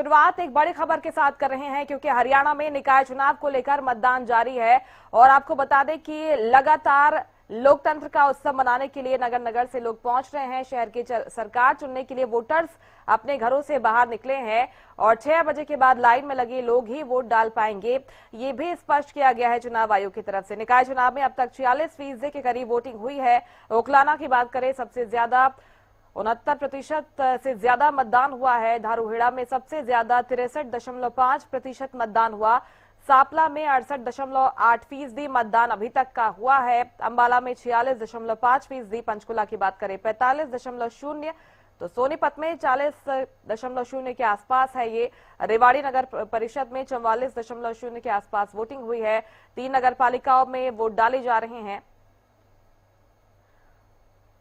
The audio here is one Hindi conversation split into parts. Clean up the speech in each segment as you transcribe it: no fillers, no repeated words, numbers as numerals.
शुरुआत एक बड़ी खबर के साथ कर रहे हैं क्योंकि हरियाणा में निकाय चुनाव को लेकर मतदान जारी है और आपको बता दें कि लगातार लोकतंत्र का उत्सव मनाने के लिए नगर नगर से लोग पहुंच रहे हैं। शहर की सरकार चुनने के लिए वोटर्स अपने घरों से बाहर निकले हैं और 6 बजे के बाद लाइन में लगे लोग ही वोट डाल पाएंगे, ये भी स्पष्ट किया गया है चुनाव आयोग की तरफ से। निकाय चुनाव में अब तक 46% के करीब वोटिंग हुई है। ओखलाना की बात करें, सबसे ज्यादा 69% से ज्यादा मतदान हुआ है। धारूहेड़ा में सबसे ज्यादा 63.5% मतदान हुआ। सापला में 68.8% मतदान अभी तक का हुआ है। अंबाला में 46.5%। पंचकुला की बात करें 45.0%। तो सोनीपत में 40.0 के आसपास है ये। रेवाड़ी नगर परिषद में 44.0 के आसपास वोटिंग हुई है। 3 नगर पालिकाओं में वोट डाले जा रहे हैं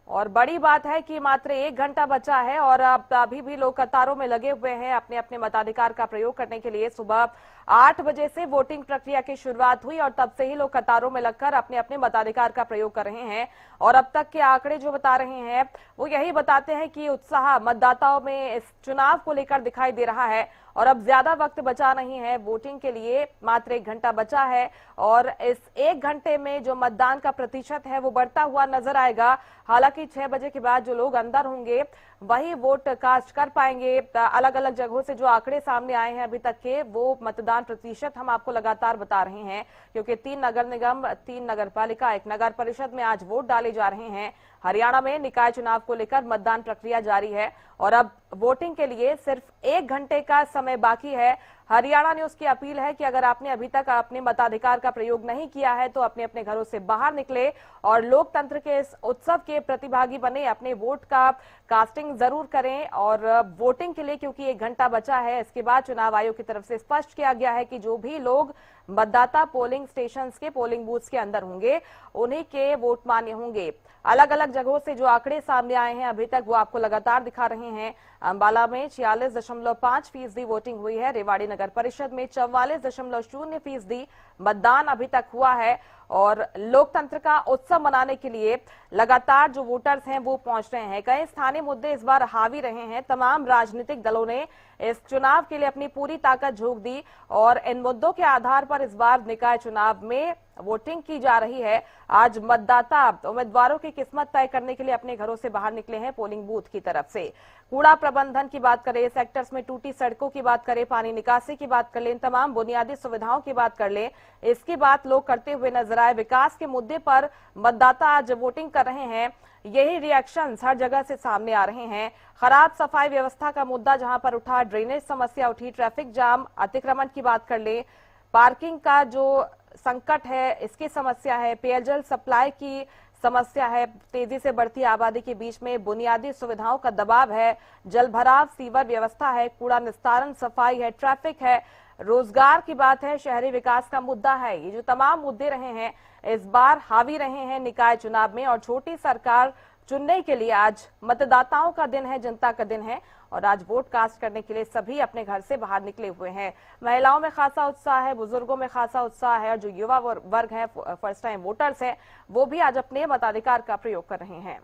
और बड़ी बात है कि मात्र 1 घंटा बचा है और अब अभी भी लोग कतारों में लगे हुए हैं अपने अपने मताधिकार का प्रयोग करने के लिए। सुबह 8 बजे से वोटिंग प्रक्रिया की शुरुआत हुई और तब से ही लोग कतारों में लगकर अपने अपने मताधिकार का प्रयोग कर रहे हैं और अब तक के आंकड़े जो बता रहे हैं वो यही बताते हैं कि उत्साह मतदाताओं में इस चुनाव को लेकर दिखाई दे रहा है और अब ज्यादा वक्त बचा नहीं है वोटिंग के लिए, मात्र 1 घंटा बचा है और इस 1 घंटे में जो मतदान का प्रतिशत है वो बढ़ता हुआ नजर आएगा। हालांकि 6 बजे के बाद जो लोग अंदर होंगे वही वोट कास्ट कर पाएंगे। अलग अलग जगहों से जो आंकड़े सामने आए हैं अभी तक के, वो मतदान प्रतिशत हम आपको लगातार बता रहे हैं क्योंकि 3 नगर निगम, 3 नगर पालिका, 1 नगर परिषद में आज वोट डाले जा रहे हैं। हरियाणा में निकाय चुनाव को लेकर मतदान प्रक्रिया जारी है और अब वोटिंग के लिए सिर्फ 1 घंटे का समय बाकी है। हरियाणा न्यूज की अपील है कि अगर आपने अभी तक अपने मताधिकार का प्रयोग नहीं किया है तो अपने अपने घरों से बाहर निकले और लोकतंत्र के इस उत्सव के प्रतिभागी बने, अपने वोट का कास्टिंग जरूर करें और वोटिंग के लिए क्योंकि 1 घंटा बचा है। इसके बाद चुनाव आयोग की तरफ से स्पष्ट किया गया है कि जो भी लोग मतदाता पोलिंग स्टेशंस के, पोलिंग बूथ्स के अंदर होंगे उन्हीं के वोट मान्य होंगे। अलग अलग जगहों से जो आंकड़े सामने आए हैं अभी तक वो आपको लगातार दिखा रहे हैं। अंबाला में 46.5% वोटिंग हुई है। रेवाड़ी नगर परिषद में 44.0% मतदान अभी तक हुआ है और लोकतंत्र का उत्सव मनाने के लिए लगातार जो वोटर्स हैं वो पहुंच रहे हैं। कई स्थानीय मुद्दे इस बार हावी रहे हैं। तमाम राजनीतिक दलों ने इस चुनाव के लिए अपनी पूरी ताकत झोंक दी और इन मुद्दों के आधार पर इस बार निकाय चुनाव में वोटिंग की जा रही है। आज मतदाता उम्मीदवारों की किस्मत तय करने के लिए अपने घरों से बाहर निकले हैं पोलिंग बूथ की तरफ से। कूड़ा प्रबंधन की बात करें, सेक्टर्स में टूटी सड़कों की बात करें, पानी निकासी की बात कर लें, तमाम बुनियादी सुविधाओं की बात कर लें, इसकी बात लोग करते हुए नजर आए। विकास के मुद्दे पर मतदाता आज वोटिंग कर रहे हैं। यही रिएक्शंस हर जगह से सामने आ रहे हैं। खराब सफाई व्यवस्था का मुद्दा जहां पर उठा, ड्रेनेज समस्या उठी, ट्रैफिक जाम, अतिक्रमण की बात कर ले, पार्किंग का जो संकट है इसकी समस्या है, पेयजल सप्लाई की समस्या है, तेजी से बढ़ती आबादी के बीच में बुनियादी सुविधाओं का दबाव है, जल भराव, सीवर व्यवस्था है, कूड़ा निस्तारण, सफाई है, ट्रैफिक है, रोजगार की बात है, शहरी विकास का मुद्दा है। ये जो तमाम मुद्दे रहे हैं इस बार हावी रहे हैं निकाय चुनाव में और छोटी सरकार चुनने के लिए आज मतदाताओं का दिन है, जनता का दिन है और आज वोट कास्ट करने के लिए सभी अपने घर से बाहर निकले हुए हैं। महिलाओं में खासा उत्साह है, बुजुर्गों में खासा उत्साह है और जो युवा वर्ग है, फर्स्ट टाइम वोटर्स हैं, वो भी आज अपने मताधिकार का प्रयोग कर रहे हैं।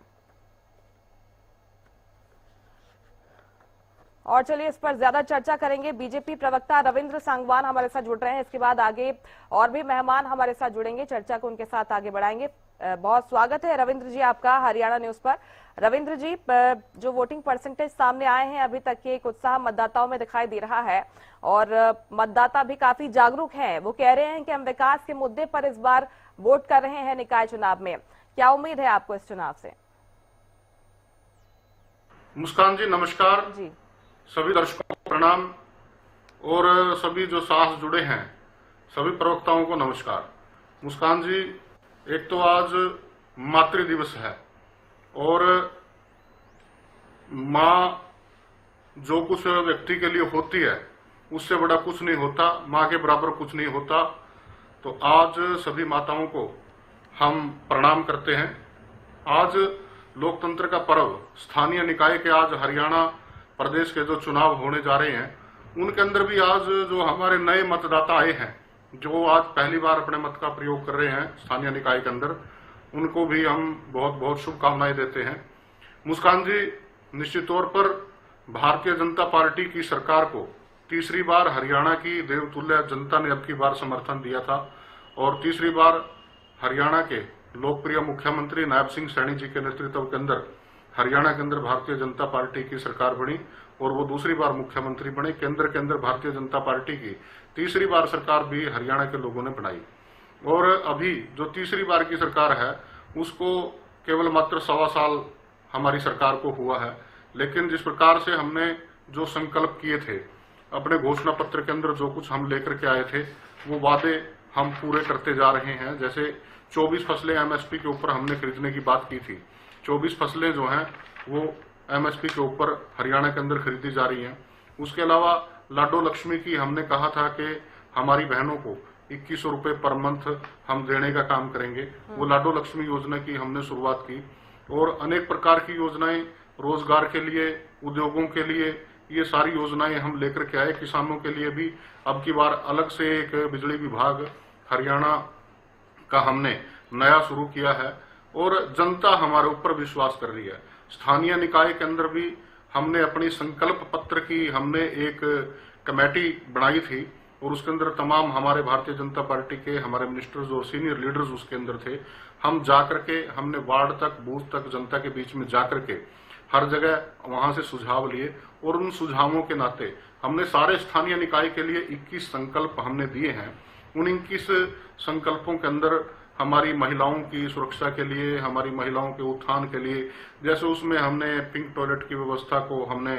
और चलिए इस पर ज्यादा चर्चा करेंगे। बीजेपी प्रवक्ता रविंद्र सांगवान हमारे साथ जुड़ रहे हैं। इसके बाद आगे और भी मेहमान हमारे साथ जुड़ेंगे, चर्चा को उनके साथ आगे बढ़ाएंगे। बहुत स्वागत है रविंद्र जी आपका हरियाणा न्यूज पर। रविंद्र जी, जो वोटिंग परसेंटेज सामने आए हैं अभी तक के, एक उत्साह मतदाताओं में दिखाई दे रहा है और मतदाता भी काफी जागरूक हैं। वो कह रहे हैं कि हम विकास के मुद्दे पर इस बार वोट कर रहे हैं निकाय चुनाव में। क्या उम्मीद है आपको इस चुनाव से? मुस्कान जी नमस्कार जी। सभी दर्शकों को प्रणाम और सभी जो साथ जुड़े हैं सभी प्रवक्ताओं को नमस्कार। मुस्कान जी, एक तो आज मातृ दिवस है और माँ जो कुछ व्यक्ति के लिए होती है उससे बड़ा कुछ नहीं होता, माँ के बराबर कुछ नहीं होता। तो आज सभी माताओं को हम प्रणाम करते हैं। आज लोकतंत्र का पर्व, स्थानीय निकाय के आज हरियाणा प्रदेश के जो चुनाव होने जा रहे हैं उनके अंदर भी आज जो हमारे नए मतदाता आए हैं, जो आज पहली बार अपने मत का प्रयोग कर रहे हैं स्थानीय निकाय के अंदर, उनको भी हम बहुत बहुत शुभकामनाएं देते हैं। मुस्कान जी, निश्चित तौर पर भारतीय जनता पार्टी की सरकार को तीसरी बार हरियाणा की देवतुल्य जनता ने अब की बार समर्थन दिया था और तीसरी बार हरियाणा के लोकप्रिय मुख्यमंत्री नायब सिंह सैनी जी के नेतृत्व के अंदर हरियाणा के अंदर भारतीय जनता पार्टी की सरकार बनी और वो दूसरी बार मुख्यमंत्री बने। केंद्र के अंदर भारतीय जनता पार्टी की तीसरी बार सरकार भी हरियाणा के लोगों ने बनाई और अभी जो तीसरी बार की सरकार है उसको केवल मात्र 1.25 साल हमारी सरकार को हुआ है, लेकिन जिस प्रकार से हमने जो संकल्प किए थे अपने घोषणा पत्र के अंदर, जो कुछ हम लेकर के आए थे वो वादे हम पूरे करते जा रहे हैं। जैसे 24 फसलें एमएसपी के ऊपर हमने खरीदने की बात की थी, 24 फसलें जो हैं वो एमएसपी के ऊपर हरियाणा के अंदर खरीदी जा रही हैं। उसके अलावा लाडो लक्ष्मी की हमने कहा था कि हमारी बहनों को 2100 रुपए पर मंथ हम देने का काम करेंगे, वो लाडो लक्ष्मी योजना की हमने शुरुआत की और अनेक प्रकार की योजनाएं रोजगार के लिए, उद्योगों के लिए, ये सारी योजनाएं हम लेकर के आए। किसानों के लिए भी अब की बार अलग से एक बिजली विभाग हरियाणा का हमने नया शुरू किया है और जनता हमारे ऊपर विश्वास कर रही है। स्थानीय निकाय के अंदर भी हमने अपनी संकल्प पत्र की हमने एक कमेटी बनाई थी और उसके अंदर तमाम हमारे भारतीय जनता पार्टी के हमारे मिनिस्टर्स और सीनियर लीडर्स उसके अंदर थे। हम जाकर के हमने वार्ड तक, बूथ तक, जनता के बीच में जाकर के हर जगह वहां से सुझाव लिए और उन सुझावों के नाते हमने सारे स्थानीय निकाय के लिए 21 संकल्प हमने दिए हैं। उन 21 संकल्पों के अंदर हमारी महिलाओं की सुरक्षा के लिए, हमारी महिलाओं के उत्थान के लिए, जैसे उसमें हमने पिंक टॉयलेट की व्यवस्था को हमने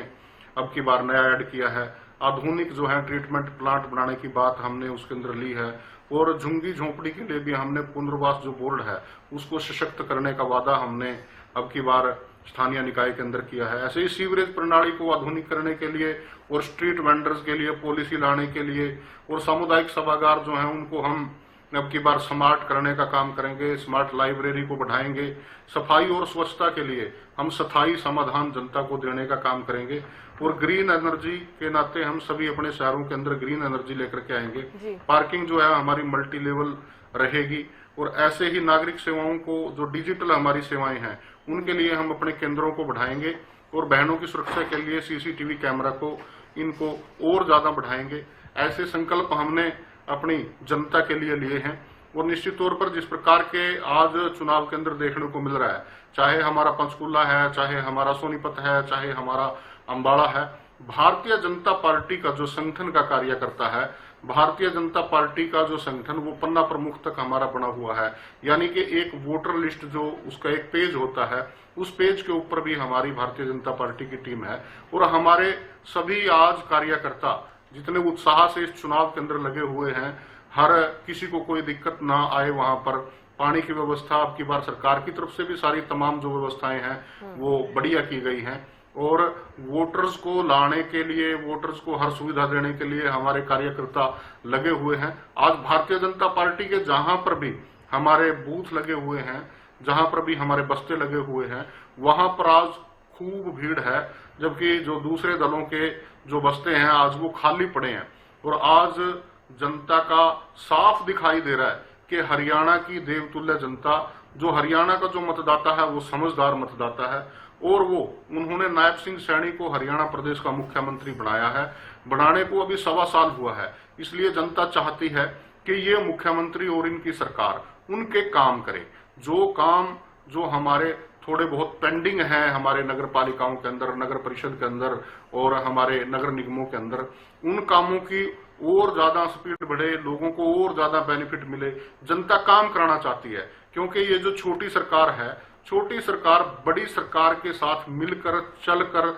अब की बार नया ऐड किया है। आधुनिक जो है ट्रीटमेंट प्लांट बनाने की बात हमने उसके अंदर ली है और झुंगी झोंपड़ी के लिए भी हमने पुनर्वास जो बोर्ड है उसको सशक्त करने का वादा हमने अब की बार स्थानीय निकाय के अंदर किया है। ऐसे ही सीवरेज प्रणाली को आधुनिक करने के लिए और स्ट्रीट वेंडर्स के लिए पॉलिसी लाने के लिए और सामुदायिक सभागार जो हैं उनको हम अब की बार स्मार्ट करने का काम करेंगे, स्मार्ट लाइब्रेरी को बढ़ाएंगे। सफाई और स्वच्छता के लिए हम स्थायी समाधान जनता को देने का काम करेंगे और ग्रीन एनर्जी के नाते हम सभी अपने शहरों के अंदर ग्रीन एनर्जी लेकर के आएंगे। पार्किंग जो है हमारी मल्टी लेवल रहेगी और ऐसे ही नागरिक सेवाओं को, जो डिजिटल हमारी सेवाएं हैं, उनके लिए हम अपने केंद्रों को बढ़ाएंगे और बहनों की सुरक्षा के लिए सीसीटीवी कैमरा को, इनको और ज्यादा बढ़ाएंगे। ऐसे संकल्प हमने अपनी जनता के लिए लिए हैं और निश्चित तौर पर जिस प्रकार के आज चुनाव के अंदर देखने को मिल रहा है, चाहे हमारा पंचकुला है, चाहे हमारा सोनीपत है, चाहे हमारा अंबाला है, भारतीय जनता पार्टी का जो संगठन का कार्य करता है, भारतीय जनता पार्टी का जो संगठन वो पन्ना प्रमुख तक हमारा बना हुआ है। यानी कि एक वोटर लिस्ट जो उसका एक पेज होता है, उस पेज के ऊपर भी हमारी भारतीय जनता पार्टी की टीम है और हमारे सभी आज कार्यकर्ता जितने उत्साह से इस चुनाव के अंदर लगे हुए हैं, हर किसी को कोई दिक्कत ना आए। वहां पर पानी की व्यवस्था अब की बार सरकार की तरफ से भी सारी तमाम जो व्यवस्थाएं हैं वो बढ़िया की गई हैं और वोटर्स को लाने के लिए, वोटर्स को हर सुविधा देने के लिए हमारे कार्यकर्ता लगे हुए हैं। आज भारतीय जनता पार्टी के जहां पर भी हमारे बूथ लगे हुए हैं, जहां पर भी हमारे बस्ते लगे हुए हैं, वहां पर आज खूब भीड़ है, जबकि जो दूसरे दलों के जो बस्ते हैं आज वो खाली पड़े हैं। और आज जनता का साफ दिखाई दे रहा है कि हरियाणा की देवतुल्य जनता, जो हरियाणा का जो मतदाता है वो समझदार मतदाता है और वो उन्होंने नायब सिंह सैनी को हरियाणा प्रदेश का मुख्यमंत्री बनाया है। बनाने को अभी 1.25 साल हुआ है, इसलिए जनता चाहती है कि ये मुख्यमंत्री और इनकी सरकार उनके काम करे। जो काम जो हमारे थोड़े बहुत पेंडिंग हैं हमारे नगर पालिकाओं के अंदर, नगर परिषद के अंदर और हमारे नगर निगमों के अंदर, उन कामों की और ज्यादा स्पीड बढ़े, लोगों को और ज्यादा बेनिफिट मिले। जनता काम कराना चाहती है क्योंकि ये जो छोटी सरकार है, छोटी सरकार बड़ी सरकार के साथ मिलकर चलकर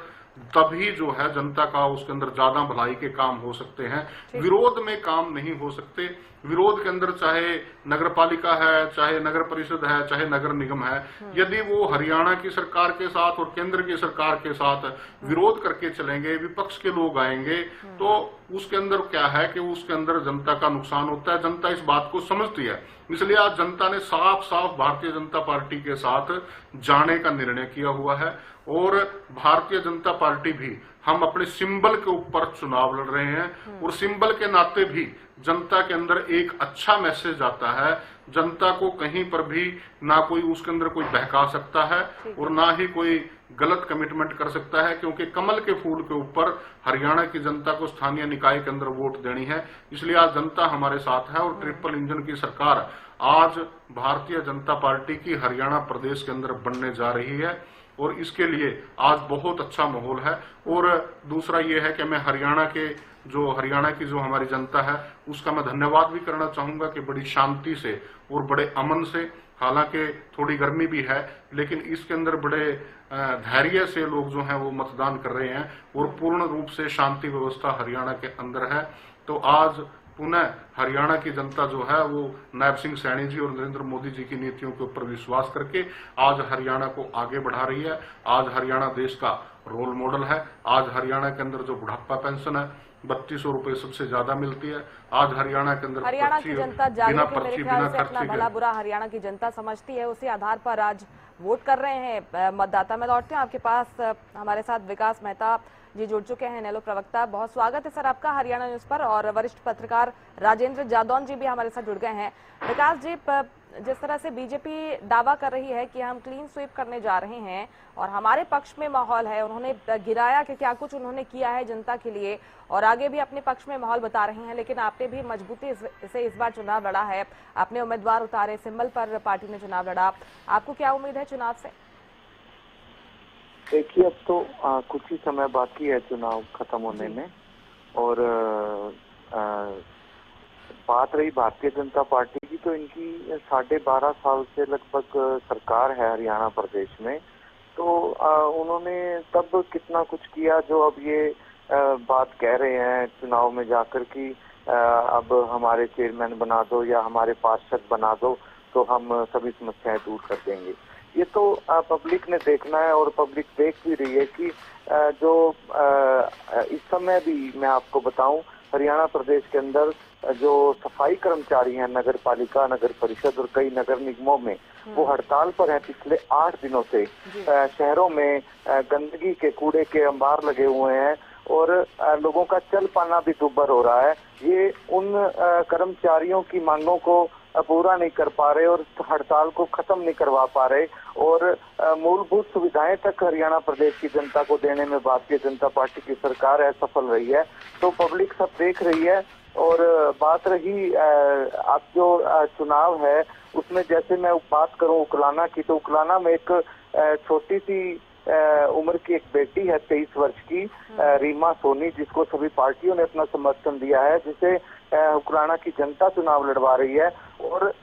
तभी जो है जनता का उसके अंदर ज्यादा भलाई के काम हो सकते हैं। विरोध में काम नहीं हो सकते। विरोध के अंदर चाहे नगर पालिका है, चाहे नगर परिषद है, चाहे नगर निगम है, यदि वो हरियाणा की सरकार के साथ और केंद्र की सरकार के साथ विरोध करके चलेंगे, विपक्ष के लोग आएंगे, तो उसके अंदर क्या है कि उसके अंदर जनता का नुकसान होता है। जनता इस बात को समझती है, इसलिए आज जनता ने साफ साफ भारतीय जनता पार्टी के साथ जाने का निर्णय किया हुआ है और भारतीय जनता पार्टी भी, हम अपने सिंबल के ऊपर चुनाव लड़ रहे हैं और सिंबल के नाते भी जनता के अंदर एक अच्छा मैसेज आता है। जनता को कहीं पर भी ना कोई उसके अंदर कोई बहका सकता है और ना ही कोई गलत कमिटमेंट कर सकता है, क्योंकि कमल के फूल के ऊपर हरियाणा की जनता को स्थानीय निकाय के अंदर वोट देनी है। इसलिए आज जनता हमारे साथ है और ट्रिपल इंजन की सरकार आज भारतीय जनता पार्टी की हरियाणा प्रदेश के अंदर बनने जा रही है और इसके लिए आज बहुत अच्छा माहौल है। और दूसरा ये है कि मैं हरियाणा की जो हमारी जनता है उसका मैं धन्यवाद भी करना चाहूंगा कि बड़ी शांति से और बड़े अमन से, हालांकि थोड़ी गर्मी भी है लेकिन इसके अंदर बड़े धैर्य से लोग जो हैं वो मतदान कर रहे हैं और पूर्ण रूप से शांति व्यवस्था हरियाणा के अंदर है। तो आज पुनः हरियाणा की जनता जो है वो नायब सिंह सैनी जी और नरेंद्र मोदी जी की नीतियों के ऊपर विश्वास करके आज हरियाणा को आगे बढ़ा रही है। आज हरियाणा देश का रोल मॉडल है। आज हरियाणा के अंदर जो बुढ़ापा पेंशन है 3200 रुपए सबसे ज्यादा मिलती है। आज हरियाणा के अंदर हरियाणा की जनता जागरूक है, मेरे ख्याल से अपना भला बुरा हरियाणा की जनता समझती है, उसी आधार पर आज वोट कर रहे हैं मतदाता। मैं लौटते हैं आपके पास, हमारे साथ विकास मेहता जी जुड़ चुके हैं, नेलो प्रवक्ता। बहुत स्वागत है सर आपका हरियाणा न्यूज पर। और वरिष्ठ पत्रकार राजेंद्र जादौन जी भी हमारे साथ जुड़ गए हैं। विकास जी, जिस तरह से बीजेपी दावा कर रही है कि हम क्लीन स्वीप करने जा रहे हैं और हमारे पक्ष में माहौल है, उन्होंने गिराया कि क्या कुछ उन्होंने किया है जनता के लिए और आगे भी अपने पक्ष में माहौल बता रहे हैं, लेकिन आपने भी मजबूती से इस बार चुनाव लड़ा है, आपने उम्मीदवार उतारे, सिंबल पर पार्टी ने चुनाव लड़ा। आपको क्या उम्मीद है चुनाव से? देखिए, अब तो कुछ ही समय बाकी है चुनाव खत्म होने में और बात रही भारतीय जनता पार्टी की, तो इनकी 12.5 साल से लगभग सरकार है हरियाणा प्रदेश में। तो उन्होंने तब कितना कुछ किया जो अब ये बात कह रहे हैं चुनाव में जाकर कि अब हमारे चेयरमैन बना दो या हमारे पार्षद बना दो तो हम सभी समस्याएं दूर कर देंगे। ये तो पब्लिक ने देखना है और पब्लिक देख भी रही है कि जो इस समय भी मैं आपको बताऊं हरियाणा प्रदेश के अंदर जो सफाई कर्मचारी हैं नगर पालिका, नगर परिषद और कई नगर निगमों में, वो हड़ताल पर हैं पिछले 8 दिनों से। शहरों में गंदगी के कूड़े के अंबार लगे हुए हैं और लोगों का चल पाना भी दुर्भर हो रहा है। ये उन कर्मचारियों की मांगों को पूरा नहीं कर पा रहे और हड़ताल को खत्म नहीं करवा पा रहे और मूलभूत सुविधाएं तक हरियाणा प्रदेश की जनता को देने में भारतीय जनता पार्टी की सरकार असफल रही है। तो पब्लिक सब देख रही है। और बात रही अब जो चुनाव है उसमें, जैसे मैं बात करूं उकलाना की, तो उकलाना में एक छोटी सी उम्र की एक बेटी है 23 वर्ष की रीमा सोनी, जिसको सभी पार्टियों ने अपना समर्थन दिया है, जिसे उकलाना की जनता चुनाव लड़वा रही है और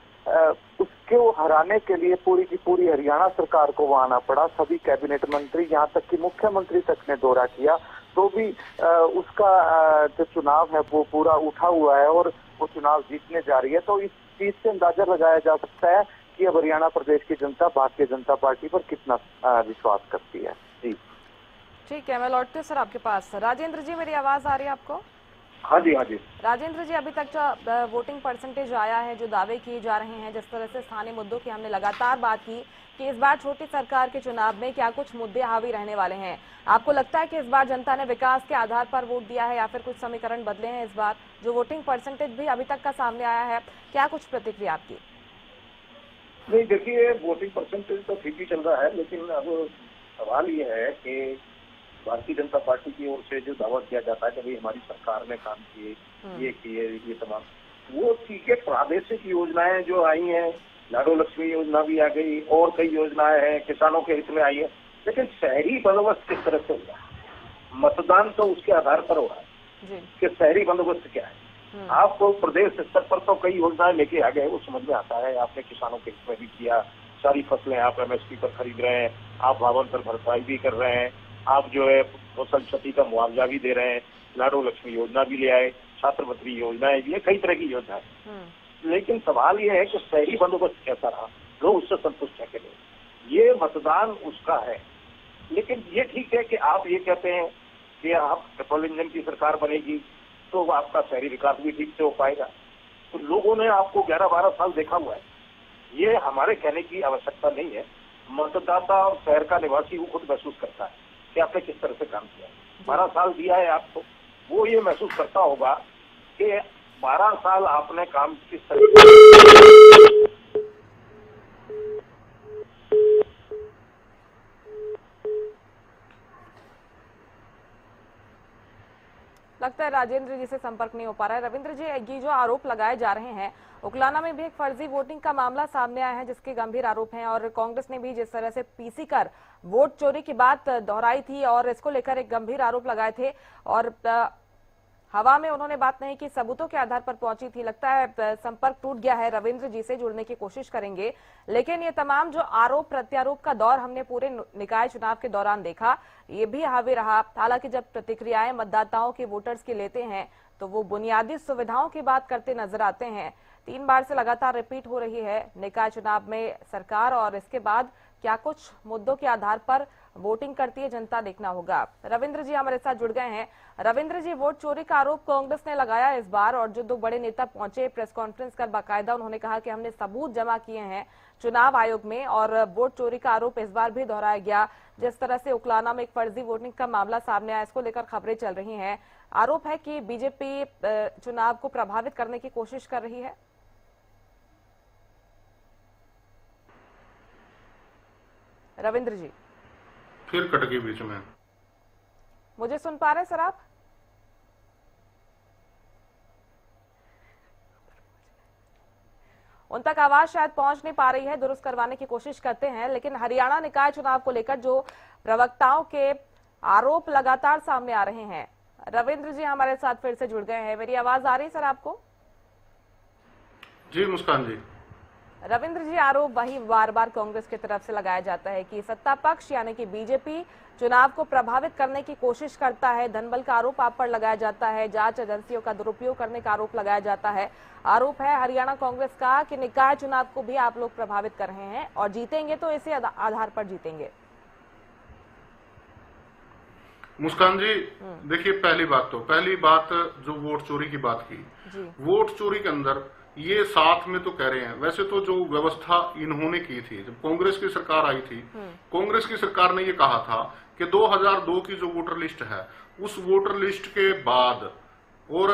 उसको हराने के लिए पूरी की पूरी हरियाणा सरकार को वहां आना पड़ा। सभी कैबिनेट मंत्री, यहाँ तक कि मुख्यमंत्री तक ने दौरा किया, तो भी उसका जो चुनाव है वो पूरा उठा हुआ है और वो चुनाव जीतने जा रही है। तो इस चीज से अंदाजा लगाया जा सकता है कि अब हरियाणा प्रदेश की जनता भारतीय जनता पार्टी पर कितना विश्वास करती है। जी ठीक है, मैं लौटती हूँ सर आपके पास। राजेंद्र जी, मेरी आवाज आ रही है आपको? हाँ जी, हाँ जी। राजेंद्र जी, अभी तक जो वोटिंग परसेंटेज आया है, जो दावे किए जा रहे हैं, जिस तरह से स्थानीय मुद्दों की हमने लगातार बात की कि इस बार छोटी सरकार के चुनाव में क्या कुछ मुद्दे हावी रहने वाले हैं, आपको लगता है कि इस बार जनता ने विकास के आधार पर वोट दिया है या फिर कुछ समीकरण बदले हैं? इस बार जो वोटिंग परसेंटेज भी अभी तक का सामने आया है, क्या कुछ प्रतिक्रिया आपकी? नहीं, देखिए वोटिंग परसेंटेज तो ठीक ही चल रहा है, लेकिन अब सवाल ये है कि भारतीय जनता पार्टी की ओर से जो दावा किया जाता है कि भाई हमारी सरकार ने काम किए, ये किए, ये तमाम, वो चीजें प्रादेशिक योजनाएं जो आई हैं, लाडो लक्ष्मी योजना भी आ गई और कई योजनाएं हैं किसानों के हित में आई है, लेकिन शहरी बंदोबस्त किस तरह से हो रहा है? मतदान तो उसके आधार पर हो रहा है कि शहरी बंदोबस्त क्या है। आपको प्रदेश स्तर पर तो कई योजनाएं लेके आ गए, वो समझ में आता है, आपने किसानों के हित में भी किया, सारी फसलें आप MSP पर खरीद रहे हैं, आप भावांतर भरपाई भी कर रहे हैं, आप जो है फसल क्षति का मुआवजा भी दे रहे हैं, लाडो लक्ष्मी योजना भी ले आए, छात्रवृत्ति योजनाएं भी है, कई तरह की योजना है। लेकिन सवाल ये है कि शहरी बंदोबस्त कैसा रहा, लोग उससे संतुष्ट है कि नहीं, ये मतदान उसका है। लेकिन ये ठीक है कि आप ये कहते हैं कि आप ट्रिपल इंजन की सरकार बनेगी तो आपका शहरी विकास भी ठीक से हो पाएगा। तो लोगों ने आपको 11-12 साल देखा हुआ है, ये हमारे कहने की आवश्यकता नहीं है। मतदाता और शहर का निवासी वो खुद महसूस करता है कि आपने किस तरह से काम किया। 12 साल दिया है आपको, वो ये महसूस करता होगा कि 12 साल आपने काम किस तरह से लगता है राजेंद्र जी से संपर्क नहीं हो पा रहा है। रविंद्र जी, ये जो आरोप लगाए जा रहे हैं, उकलाना में भी एक फर्जी वोटिंग का मामला सामने आया है जिसके गंभीर आरोप हैं, और कांग्रेस ने भी जिस तरह से पीसी कर वोट चोरी की बात दोहराई थी और इसको लेकर एक गंभीर आरोप लगाए थे, और हवा में उन्होंने बात नहीं की, सबूतों के आधार पर पहुंची थी। लगता है संपर्क टूट गया है। रविंद्र जी से जुड़ने की कोशिश करेंगे, लेकिन ये तमाम जो आरोप प्रत्यारोप का दौर हमने पूरे निकाय चुनाव के दौरान देखा, ये भी हावी रहा। हालांकि जब प्रतिक्रियाएं मतदाताओं के, वोटर्स की लेते हैं तो वो बुनियादी सुविधाओं की बात करते नजर आते हैं। 3 बार से लगातार रिपीट हो रही है निकाय चुनाव में सरकार, और इसके बाद क्या कुछ मुद्दों के आधार पर वोटिंग करती है जनता, देखना होगा। रविंद्र जी हमारे साथ जुड़ गए हैं। रविंद्र जी, वोट चोरी का आरोप कांग्रेस ने लगाया इस बार, और जो 2 बड़े नेता पहुंचे प्रेस कॉन्फ्रेंस कर बाकायदा उन्होंने कहा कि हमने सबूत जमा किए हैं चुनाव आयोग में, और वोट चोरी का आरोप इस बार भी दोहराया गया। जिस तरह से उकलाना में एक फर्जी वोटिंग का मामला सामने आया, इसको लेकर खबरें चल रही हैं। आरोप है कि बीजेपी चुनाव को प्रभावित करने की कोशिश कर रही है। रविंद्र जी फिर कट गई बीच में। मुझे सुन पा रहे हैं सर आप? उन तक आवाज शायद पहुंच नहीं पा रही है, दुरुस्त करवाने की कोशिश करते हैं। लेकिन हरियाणा निकाय चुनाव को लेकर जो प्रवक्ताओं के आरोप लगातार सामने आ रहे हैं, रविंद्र जी हमारे साथ फिर से जुड़ गए हैं। मेरी आवाज आ रही है सर आपको? जी मुस्कान जी। रविंद्र जी, आरोप वही बार बार कांग्रेस की तरफ से लगाया जाता है कि सत्ता पक्ष यानी कि बीजेपी चुनाव को प्रभावित करने की कोशिश करता है। धनबल का आरोप आप पर लगाया जाता है, जांच एजेंसियों का दुरुपयोग करने का आरोप लगाया जाता है। आरोप है हरियाणा कांग्रेस का कि निकाय चुनाव को भी आप लोग प्रभावित कर रहे हैं, और जीतेंगे तो इसी आधार पर जीतेंगे। मुस्कान जी, देखिए पहली बात जो वोट चोरी की बात की, वोट चोरी के अंदर ये साथ में तो कह रहे हैं, वैसे तो जो व्यवस्था इन्होंने की थी जब कांग्रेस की सरकार आई थी, कांग्रेस की सरकार ने ये कहा था कि 2002 की जो वोटर लिस्ट है, उस वोटर लिस्ट के बाद और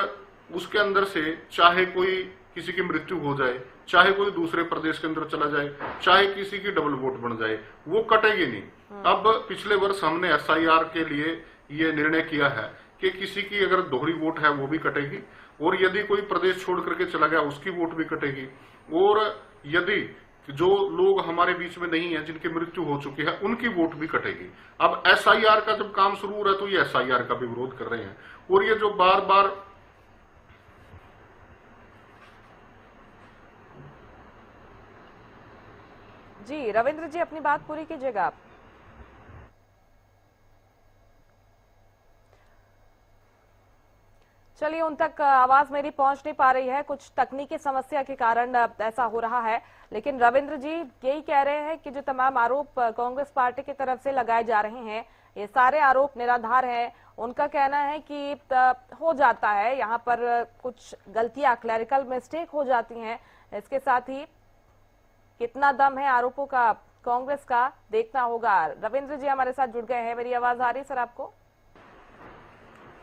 उसके अंदर से चाहे कोई किसी की मृत्यु हो जाए, चाहे कोई दूसरे प्रदेश के अंदर चला जाए, चाहे किसी की डबल वोट बन जाए, वो कटेगी नहीं। अब पिछले वर्ष हमने SIR के लिए ये निर्णय किया है कि किसी की अगर दोहरी वोट है वो भी कटेगी, और यदि कोई प्रदेश छोड़ करके चला गया उसकी वोट भी कटेगी, और यदि जो लोग हमारे बीच में नहीं है, जिनकी मृत्यु हो चुकी है, उनकी वोट भी कटेगी। अब SIR का जब काम शुरू हो रहा है तो ये SIR का भी विरोध कर रहे हैं, और ये जो बार बार जी रविंद्र जी, अपनी बात पूरी कीजिएगा आप। चलिए, उन तक आवाज मेरी पहुंच नहीं पा रही है, कुछ तकनीकी समस्या के कारण ऐसा हो रहा है। लेकिन रविंद्र जी यही कह रहे हैं कि जो तमाम आरोप कांग्रेस पार्टी की तरफ से लगाए जा रहे हैं, ये सारे आरोप निराधार हैं। उनका कहना है कि हो जाता है यहाँ पर कुछ गलतियां, क्लैरिकल मिस्टेक हो जाती हैं। इसके साथ ही कितना दम है आरोपों का कांग्रेस का, देखना होगा। रविंद्र जी हमारे साथ जुड़ गए हैं। मेरी आवाज आ रही सर आपको?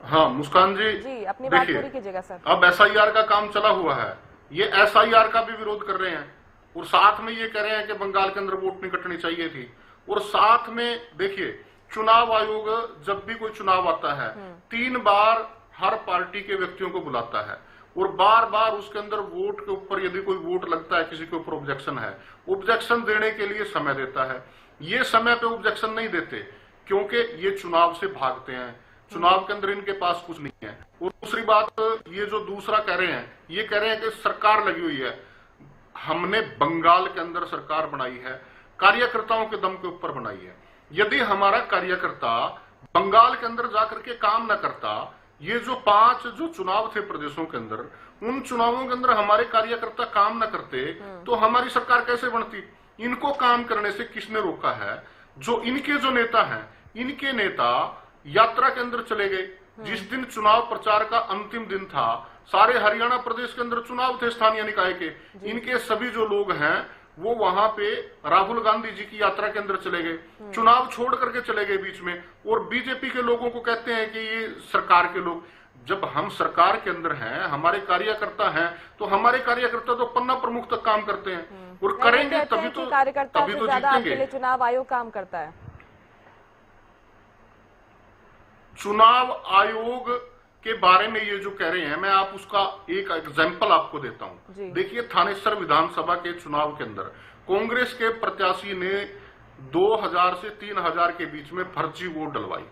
हाँ मुस्कान जी, अपनी बात पूरी कीजिएगा सर। अब SIR का काम चला हुआ है, ये SIR का भी विरोध कर रहे हैं, और साथ में ये कह रहे हैं कि बंगाल के अंदर वोट नहीं कटनी चाहिए थी। और साथ में देखिए, चुनाव आयोग जब भी कोई चुनाव आता है 3 बार हर पार्टी के व्यक्तियों को बुलाता है, और बार बार उसके अंदर वोट के ऊपर यदि कोई वोट लगता है, किसी के ऊपर ऑब्जेक्शन है, ऑब्जेक्शन देने के लिए समय देता है। ये समय पे ऑब्जेक्शन नहीं देते क्योंकि ये चुनाव से भागते हैं, चुनाव के अंदर इनके पास कुछ नहीं है। और दूसरी बात, ये जो दूसरा कह रहे हैं, ये कह रहे हैं कि सरकार लगी हुई है। हमने बंगाल के अंदर सरकार बनाई है, कार्यकर्ताओं के दम के ऊपर बनाई है। यदि हमारा कार्यकर्ता बंगाल के अंदर जाकर के काम न करता, ये जो 5 जो चुनाव थे प्रदेशों के अंदर, उन चुनावों के अंदर हमारे कार्यकर्ता काम न करते तो हमारी सरकार कैसे बनती? इनको काम करने से किसने रोका है? जो इनके जो नेता हैं, इनके नेता यात्रा के अंदर चले गए। जिस दिन चुनाव प्रचार का अंतिम दिन था, सारे हरियाणा प्रदेश के अंदर चुनाव थे स्थानीय निकाय के, इनके सभी जो लोग हैं वो वहां पे राहुल गांधी जी की यात्रा के अंदर चले गए, चुनाव छोड़ करके चले गए बीच में, और बीजेपी के लोगों को कहते हैं कि ये सरकार के लोग। जब हम सरकार के अंदर हैं, हमारे कार्यकर्ता हैं, तो हमारे कार्यकर्ता तो पन्ना प्रमुख तक काम करते हैं, और करेंगे तभी तो जीतेंगे। चुनाव आयोग काम करता है, चुनाव आयोग के बारे में ये जो कह रहे हैं, मैं आप उसका एक एग्जाम्पल आपको देता हूं। देखिए, थानेसर विधानसभा के चुनाव के अंदर कांग्रेस के प्रत्याशी ने 2000 से 3000 के बीच में फर्जी वोट डलवाई,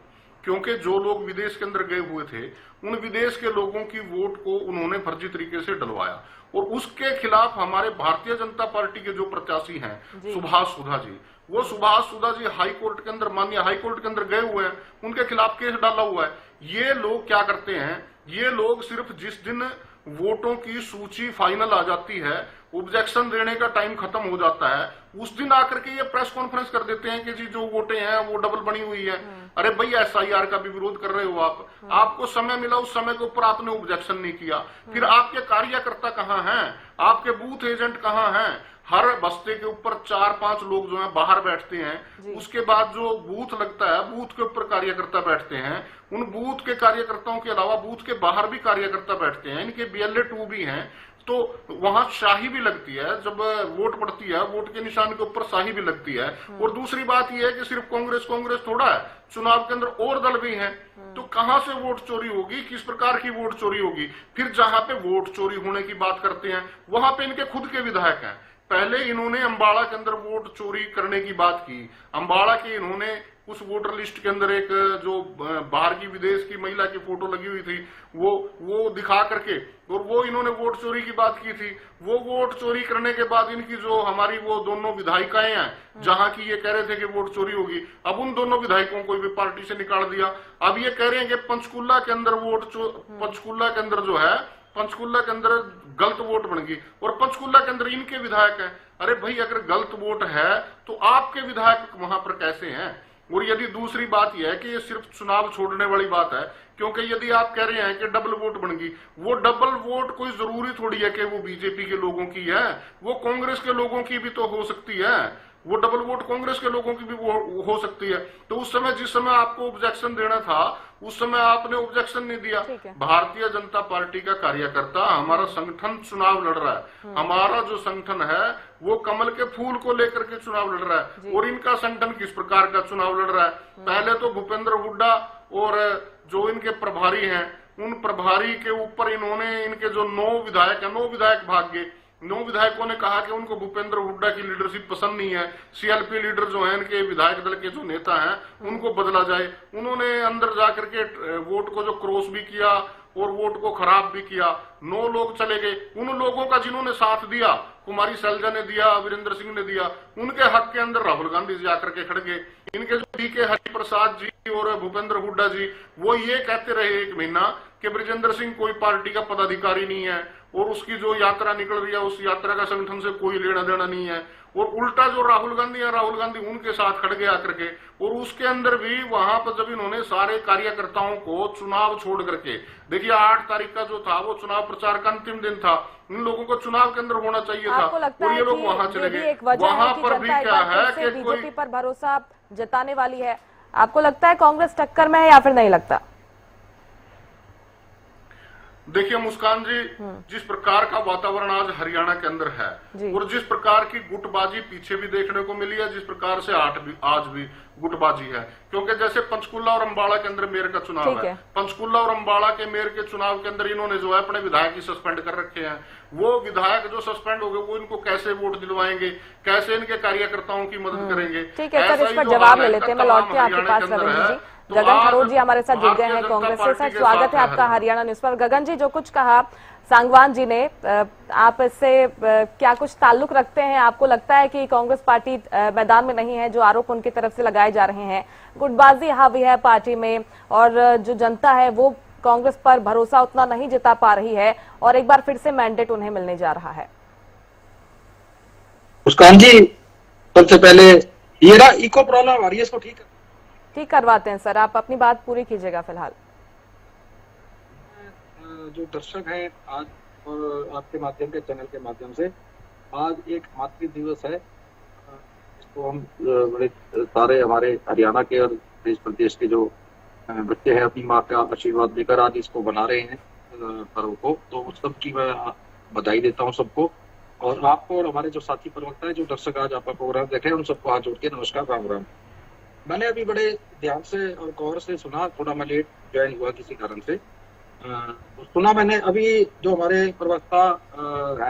क्योंकि जो लोग विदेश के अंदर गए हुए थे उन विदेश के लोगों की वोट को उन्होंने फर्जी तरीके से डलवाया। और उसके खिलाफ हमारे भारतीय जनता पार्टी के जो प्रत्याशी हैं सुभाष सुधा जी, वो सुभाष सुधा जी हाई कोर्ट के अंदर, माननीय हाई कोर्ट के अंदर गए हुए हैं, उनके खिलाफ केस डाला हुआ है। ये लोग क्या करते हैं, ये लोग सिर्फ जिस दिन वोटों की सूची फाइनल आ जाती है, ऑब्जेक्शन देने का टाइम खत्म हो जाता है, उस दिन आकर के ये प्रेस कॉन्फ्रेंस कर देते हैं कि जी जो वोटें हैं वो डबल बनी हुई है। अरे भाई, SIR का भी विरोध कर रहे हो आप, आपको समय मिला, उस समय के ऊपर आपने ऑब्जेक्शन नहीं किया। फिर आपके कार्यकर्ता कहाँ हैं, आपके बूथ एजेंट कहाँ हैं? हर बस्ते के ऊपर 4-5 लोग जो है बाहर बैठते हैं, उसके बाद जो बूथ लगता है बूथ के ऊपर कार्यकर्ता बैठते हैं, उन बूथ के कार्यकर्ताओं के अलावा बूथ के बाहर भी कार्यकर्ता बैठते हैं, इनके BLA-2 भी हैं, तो वहां शाही भी लगती है। जब वोट पड़ती है, वोट के निशान के ऊपर शाही भी लगती है। और दूसरी बात यह है कि सिर्फ कांग्रेस थोड़ा है, चुनाव के अंदर और दल भी हैं, तो कहां से वोट चोरी होगी, किस प्रकार की वोट चोरी होगी? फिर जहां पे वोट चोरी होने की बात करते हैं, वहां पे इनके खुद के विधायक हैं। पहले इन्होंने अंबाला के अंदर वोट चोरी करने की बात की। अंबाला के इन्होंने उस वोटर लिस्ट के अंदर एक जो बाहर की विदेश की महिला की फोटो लगी हुई थी वो दिखा करके, और वो इन्होंने वोट चोरी की बात की थी। वो वोट चोरी करने के बाद इनकी जो हमारी वो दोनों विधायिकाएं हैं, जहां की ये कह रहे थे कि वोट चोरी होगी, अब उन दोनों विधायकों को भी पार्टी से निकाल दिया। अब ये कह रहे हैं कि पंचकुला के अंदर पंचकुला के अंदर जो है, पंचकुला के अंदर गलत वोट बन गई और पंचकुला के अंदर इनके विधायक हैं। अरे भाई, अगर गलत वोट है तो आपके विधायक वहां पर कैसे हैं? और यदि दूसरी बात यह है कि ये सिर्फ चुनाव छोड़ने वाली बात है, क्योंकि यदि आप कह रहे हैं कि डबल वोट बन गई, वो डबल वोट कोई जरूरी थोड़ी है कि वो बीजेपी के लोगों की है, वो कांग्रेस के लोगों की भी तो हो सकती है। वो डबल वोट कांग्रेस के लोगों की भी हो सकती है। तो उस समय जिस समय आपको ऑब्जेक्शन देना था, उस समय आपने ऑब्जेक्शन नहीं दिया। भारतीय जनता पार्टी का कार्यकर्ता, हमारा संगठन चुनाव लड़ रहा है। हमारा जो संगठन है वो कमल के फूल को लेकर के चुनाव लड़ रहा है। और इनका संगठन किस प्रकार का चुनाव लड़ रहा है? पहले तो भूपेंद्र हुड्डा और जो इनके प्रभारी हैं, उन प्रभारी के ऊपर इन्होंने, इनके जो 9 विधायक भाग गए। 9 विधायकों ने कहा कि उनको भूपेंद्र हुड्डा की लीडरशिप पसंद नहीं है, CLP लीडर जो है, इनके विधायक दल के जो नेता हैं, उनको बदला जाए। उन्होंने अंदर जाकर के वोट को जो क्रॉस भी किया और वोट को खराब भी किया। 9 लोग चले गए। उन लोगों का जिन्होंने साथ दिया, कुमारी सैलजा ने दिया, वीरेंद्र सिंह ने दिया, उनके हक के अंदर राहुल गांधी जी आकर के खड़ गए। इनके जो DK हरिप्रसाद जी और भूपेंद्र हुड्डा जी, वो ये कहते रहे 1 महीना कि बृजेंद्र सिंह कोई पार्टी का पदाधिकारी नहीं है और उसकी जो यात्रा निकल रही है उस यात्रा का संगठन से कोई लेना देना नहीं है। और उल्टा जो राहुल गांधी उनके साथ खड़ गया करके। और उसके अंदर भी वहां पर जब इन्होंने सारे कार्यकर्ताओं को चुनाव छोड़ करके, देखिए 8 तारीख का जो था वो चुनाव प्रचार का अंतिम दिन था, इन लोगों को चुनाव के अंदर होना चाहिए था, और ये लोग वहां चले गए। वहां पर भी क्या है कि बीजेपी पर भरोसा जताने वाली है। आपको लगता है कांग्रेस टक्कर में है या फिर नहीं लगता? देखिए मुस्कान जी, जिस प्रकार का वातावरण आज हरियाणा के अंदर है और जिस प्रकार की गुटबाजी पीछे भी देखने को मिली है, जिस प्रकार से आज भी गुटबाजी है, क्योंकि जैसे पंचकुला और अंबाला के अंदर मेयर का चुनाव है, पंचकुला और अंबाला के मेयर के चुनाव के अंदर इन्होंने जो है अपने विधायक ही सस्पेंड कर रखे हैं। वो विधायक जो सस्पेंड हो गए वो इनको कैसे वोट दिलवाएंगे, कैसे इनके कार्यकर्ताओं की मदद करेंगे? ठीक है सर, इस पर जवाब ले लेते हैं। मैं लौट के आपके पास रविंद्र जी। गगन खरोट जी हमारे साथ जुड़ गए हैं कांग्रेस से। सर, स्वागत है आपका हरियाणा न्यूज पर। गगन जी, जो कुछ कहा सांगवान जी ने, आप इससे क्या कुछ ताल्लुक रखते हैं? आपको लगता है कि कांग्रेस पार्टी मैदान में नहीं है? जो आरोप उनकी तरफ से लगाए जा रहे हैं, गुटबाजी हावी है पार्टी में, और जो जनता है वो कांग्रेस पर भरोसा उतना नहीं जता पा रही है, और एक बार फिर से मैंडेट उन्हें मिलने जा रहा है। मुस्कान जी, सबसे पहले ये ना इको प्रॉब्लम आ रही है, इसको ठीक करवाते हैं सर। आप अपनी बात पूरी कीजिएगा फिलहाल। जो दर्शक हैं, आज और आपके माध्यम के चैनल के माध्यम से, आज एक मातृ दिवस है, इसको हम बड़े सारे हमारे हरियाणा के और देश प्रदेश के जो बच्चे हैं अपनी माँ का आशीर्वाद लेकर आज इसको बना रहे हैं पर्व को। तो उस सब की मैं बधाई देता हूँ सबको, और आपको और हमारे जो साथी प्रवक्ता है, जो दर्शक आज आपका प्रोग्राम देखे, उन सबको हाथ जोड़ के नमस्कार, राम राम। मैंने अभी बड़े ध्यान से और गौर से सुना, थोड़ा मैं लेट ज्वाइन हुआ किसी कारण से, सुना मैंने अभी जो हमारे प्रवक्ता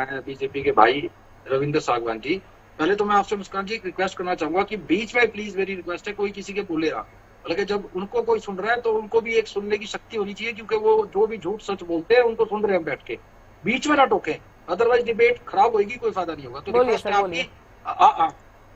हैं बीजेपी के भाई रविंद्र सागवान जी, पहले तो मैं आपसे मुस्कान जी एक रिक्वेस्ट करना चाहूंगा कि बीच में प्लीज मेरी रिक्वेस्ट है कोई किसी के बोले ना, बल्कि जब उनको कोई सुन रहा है तो उनको भी एक सुनने की शक्ति होनी चाहिए, क्योंकि वो जो भी झूठ सच बोलते हैं उनको सुन रहे हैं बैठ के, बीच में ना टोके, अदरवाइज डिबेट खराब होगी, कोई फायदा नहीं होगा। तो रिक्वेस्ट है आपकी।